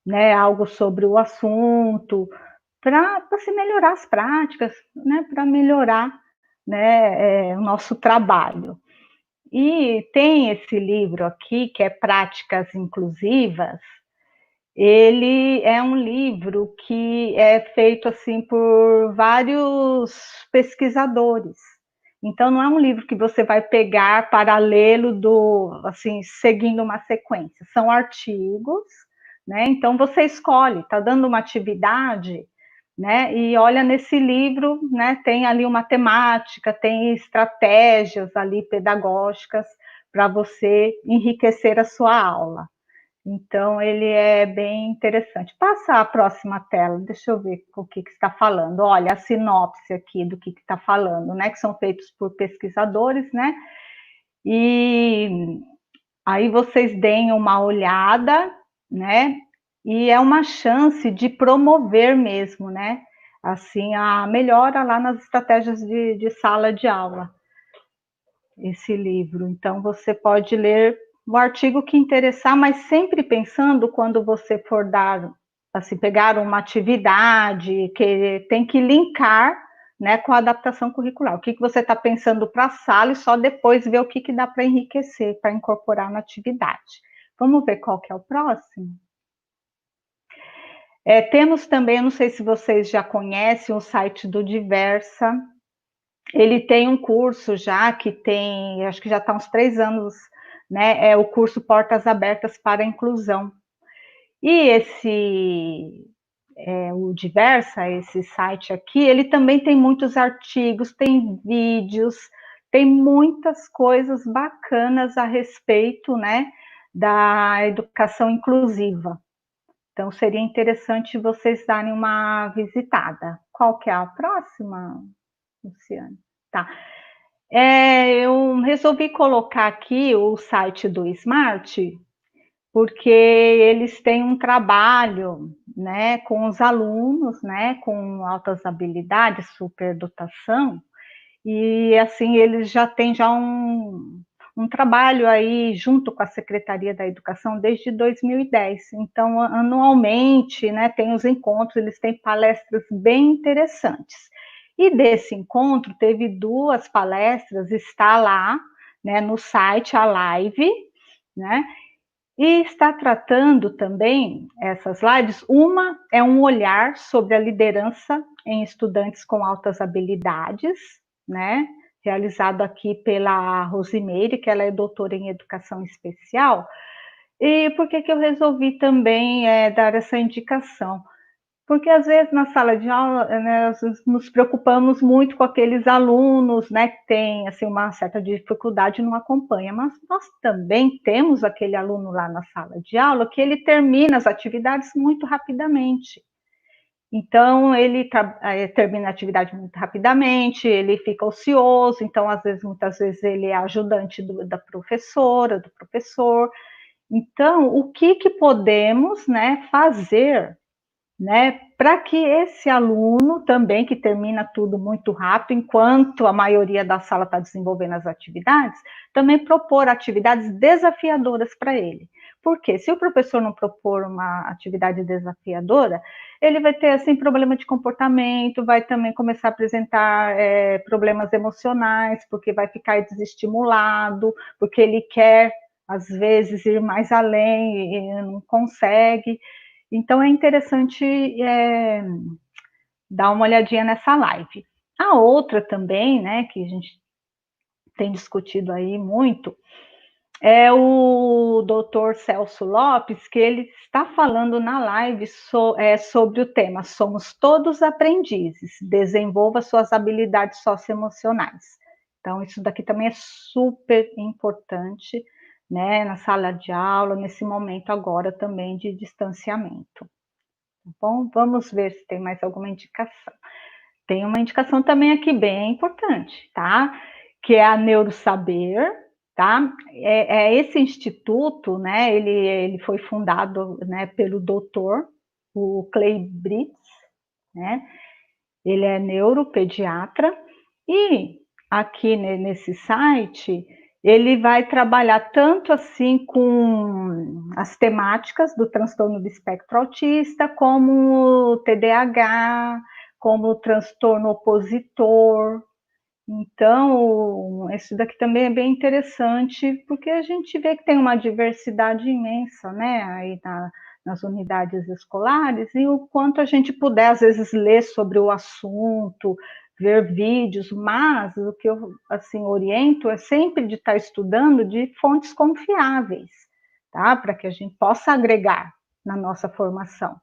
né, algo sobre o assunto para se melhorar as práticas, né, para melhorar, né, o nosso trabalho. E tem esse livro aqui, que é Práticas Inclusivas. Ele é um livro que é feito assim por vários pesquisadores. Então, não é um livro que você vai pegar para lê-lo assim, seguindo uma sequência. São artigos, né? Então, você escolhe, está dando uma atividade, né? E olha, nesse livro, né, tem ali uma temática, tem estratégias ali pedagógicas para você enriquecer a sua aula. Então, ele é bem interessante. Passa a próxima tela, deixa eu ver o que está falando. Olha, a sinopse aqui do que está falando, né? Que são feitos por pesquisadores, né? E aí vocês deem uma olhada, né? E é uma chance de promover mesmo, né? Assim, a melhora lá nas estratégias de sala de aula, esse livro. Então, você pode ler o artigo que interessar, mas sempre pensando, quando você for dar, assim, pegar uma atividade, que tem que linkar, né, com a adaptação curricular. O que você está pensando para a sala e só depois ver o que dá para enriquecer, para incorporar na atividade. Vamos ver qual que é o próximo? Temos também, eu não sei se vocês já conhecem, o site do Diversa. Ele tem um curso já que tem, acho que já está uns 3 anos, né? É o curso Portas Abertas para a Inclusão. E o Diversa, esse site aqui, ele também tem muitos artigos, tem vídeos, tem muitas coisas bacanas a respeito, né, da educação inclusiva. Então, seria interessante vocês darem uma visitada. Qual que é a próxima, Luciane? Tá. Eu resolvi colocar aqui o site do Smart, porque eles têm um trabalho, né, com os alunos, né, com altas habilidades, superdotação, e assim eles já têm um trabalho aí junto com a Secretaria da Educação desde 2010. Então, anualmente, né, tem os encontros, eles têm palestras bem interessantes. E desse encontro teve 2 palestras, está lá, né, no site, a live, né, e está tratando também, essas lives, uma é um olhar sobre a liderança em estudantes com altas habilidades, né, realizado aqui pela Rosimeire, que ela é doutora em educação especial. E por que eu resolvi também dar essa indicação? Porque às vezes na sala de aula, né, nos preocupamos muito com aqueles alunos, né, que têm assim, uma certa dificuldade e não acompanha, mas nós também temos aquele aluno lá na sala de aula que ele termina as atividades muito rapidamente. Então, ele termina a atividade muito rapidamente, ele fica ocioso, então, muitas vezes, ele é ajudante da professora, do professor. Então, o que podemos, né, fazer, né, para que esse aluno também, que termina tudo muito rápido, enquanto a maioria da sala está desenvolvendo as atividades, também propor atividades desafiadoras para ele. Porque se o professor não propor uma atividade desafiadora, ele vai ter assim, problema de comportamento, vai também começar a apresentar problemas emocionais, porque vai ficar desestimulado, porque ele quer, às vezes, ir mais além e não consegue. Então, é interessante dar uma olhadinha nessa live. A outra também, né, que a gente tem discutido aí muito, é o doutor Celso Lopes, que ele está falando na live sobre o tema Somos Todos Aprendizes, desenvolva suas habilidades socioemocionais. Então, isso daqui também é super importante, né, na sala de aula, nesse momento agora também de distanciamento. Tá bom? Vamos ver se tem mais alguma indicação. Tem uma indicação também aqui bem importante, tá? Que é a Neurosaber, tá? Esse instituto, né? Ele foi fundado, né, pelo doutor, o Clay Britz, né? Ele é neuropediatra e aqui nesse site ele vai trabalhar tanto assim com as temáticas do transtorno do espectro autista, como o TDAH, como o transtorno opositor. Então, isso daqui também é bem interessante, porque a gente vê que tem uma diversidade imensa, né, aí nas unidades escolares, e o quanto a gente puder, às vezes, ler sobre o assunto, ver vídeos, mas o que eu, assim, oriento é sempre de estar estudando de fontes confiáveis, tá, para que a gente possa agregar na nossa formação,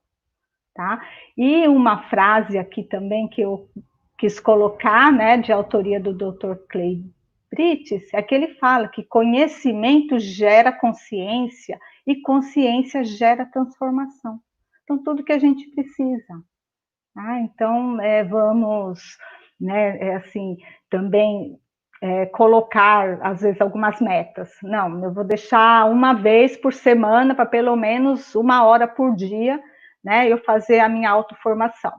tá? E uma frase aqui também que eu quis colocar, né, de autoria do Dr. Clay Britz, é que ele fala que conhecimento gera consciência e consciência gera transformação. Então, tudo que a gente precisa. Tá? Então, vamos, né, assim, também colocar, às vezes, algumas metas. Não, eu vou deixar uma vez por semana, para pelo menos 1 hora por dia, né, eu fazer a minha autoformação.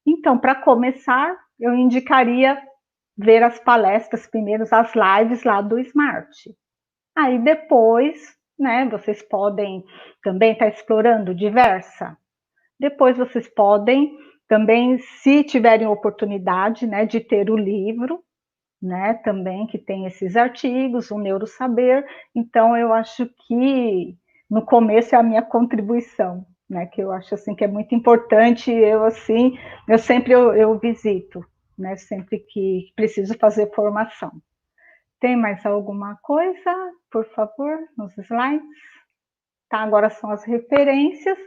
Então, para começar, eu indicaria ver as palestras, primeiro as lives lá do Smart. Aí depois, né, vocês podem também estar explorando Diversa. Depois vocês podem também, se tiverem oportunidade, né, de ter o livro, né, também que tem esses artigos, o Neurosaber. Então, eu acho que no começo é a minha contribuição, né, que eu acho assim que é muito importante. Eu sempre visito, né, sempre que preciso fazer formação. Tem mais alguma coisa, por favor, nos slides? Tá, agora são as referências.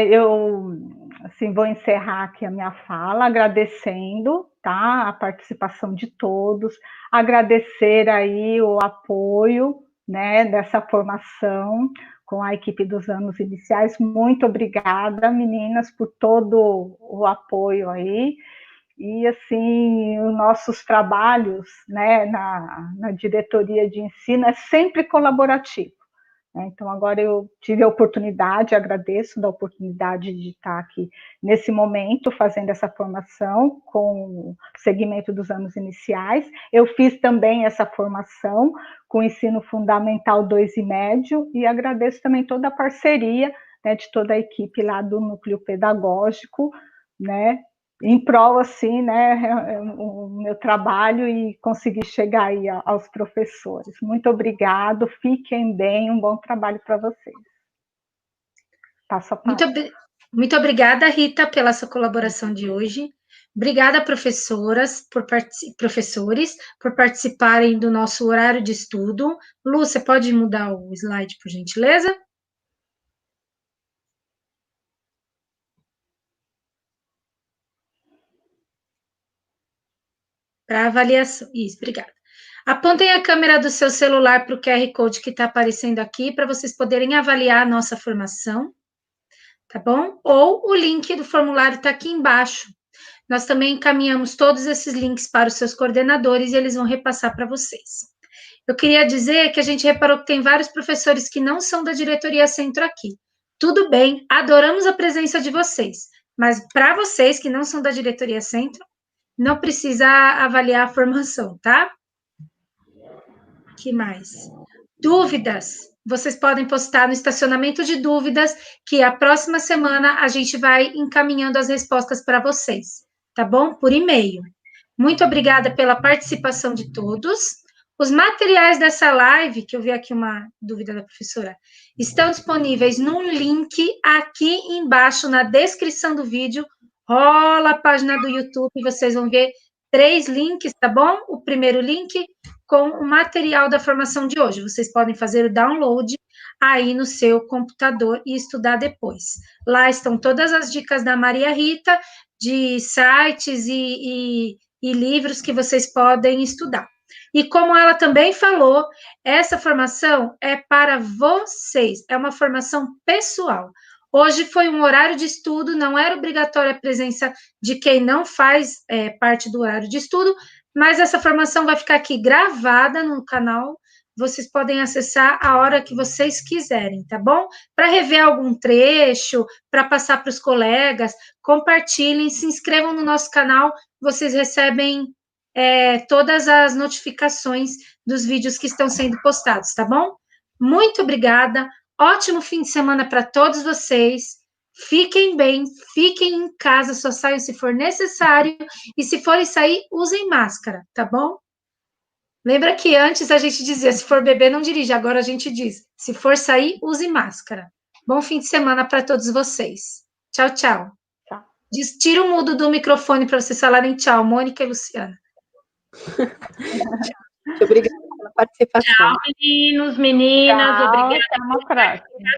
Eu assim, vou encerrar aqui a minha fala agradecendo, tá, a participação de todos, agradecer aí o apoio, né, dessa formação com a equipe dos anos iniciais. Muito obrigada, meninas, por todo o apoio aí. E, assim, os nossos trabalhos, né, na diretoria de ensino é sempre colaborativo. Então, agora eu tive a oportunidade, agradeço da oportunidade de estar aqui nesse momento, fazendo essa formação com o segmento dos anos iniciais. Eu fiz também essa formação com o ensino fundamental 2 e médio, e agradeço também toda a parceria, né, de toda a equipe lá do núcleo pedagógico, né, em prol, assim, né, o meu trabalho e conseguir chegar aí aos professores. Muito obrigado, fiquem bem, um bom trabalho para vocês. Passo a palavra. Muito obrigada, Rita, pela sua colaboração de hoje. Obrigada, professores, por participarem do nosso horário de estudo. Lu, você pode mudar o slide, por gentileza? Para avaliação. Isso, obrigada. Apontem a câmera do seu celular para o QR Code que está aparecendo aqui, para vocês poderem avaliar a nossa formação, tá bom? Ou o link do formulário está aqui embaixo. Nós também encaminhamos todos esses links para os seus coordenadores e eles vão repassar para vocês. Eu queria dizer que a gente reparou que tem vários professores que não são da diretoria centro aqui. Tudo bem, adoramos a presença de vocês, mas para vocês que não são da diretoria centro, não precisa avaliar a formação, tá? Que mais? Dúvidas? Vocês podem postar no estacionamento de dúvidas, que a próxima semana a gente vai encaminhando as respostas para vocês, tá bom? Por e-mail. Muito obrigada pela participação de todos. Os materiais dessa live, que eu vi aqui uma dúvida da professora, estão disponíveis num link aqui embaixo na descrição do vídeo. Rola a página do YouTube e vocês vão ver 3 links, tá bom? O primeiro link com o material da formação de hoje. Vocês podem fazer o download aí no seu computador e estudar depois. Lá estão todas as dicas da Maria Rita, de sites e livros que vocês podem estudar. E como ela também falou, essa formação é para vocês, é uma formação pessoal. Hoje foi um horário de estudo, não era obrigatória a presença de quem não faz parte do horário de estudo, mas essa formação vai ficar aqui gravada no canal, vocês podem acessar a hora que vocês quiserem, tá bom? Para rever algum trecho, para passar para os colegas, compartilhem, se inscrevam no nosso canal, vocês recebem todas as notificações dos vídeos que estão sendo postados, tá bom? Muito obrigada, ótimo fim de semana para todos vocês, fiquem bem, fiquem em casa, só saiam se for necessário, e se forem sair, usem máscara, tá bom? Lembra que antes a gente dizia, se for beber, não dirija, agora a gente diz, se for sair, use máscara. Bom fim de semana para todos vocês. Tchau, tchau. Tchau. Tira o mudo do microfone para vocês falarem tchau, Mônica e Luciana. Muito obrigada pela participação. Tchau, meninos, meninas. Tchau, Obrigada. até uma próxima.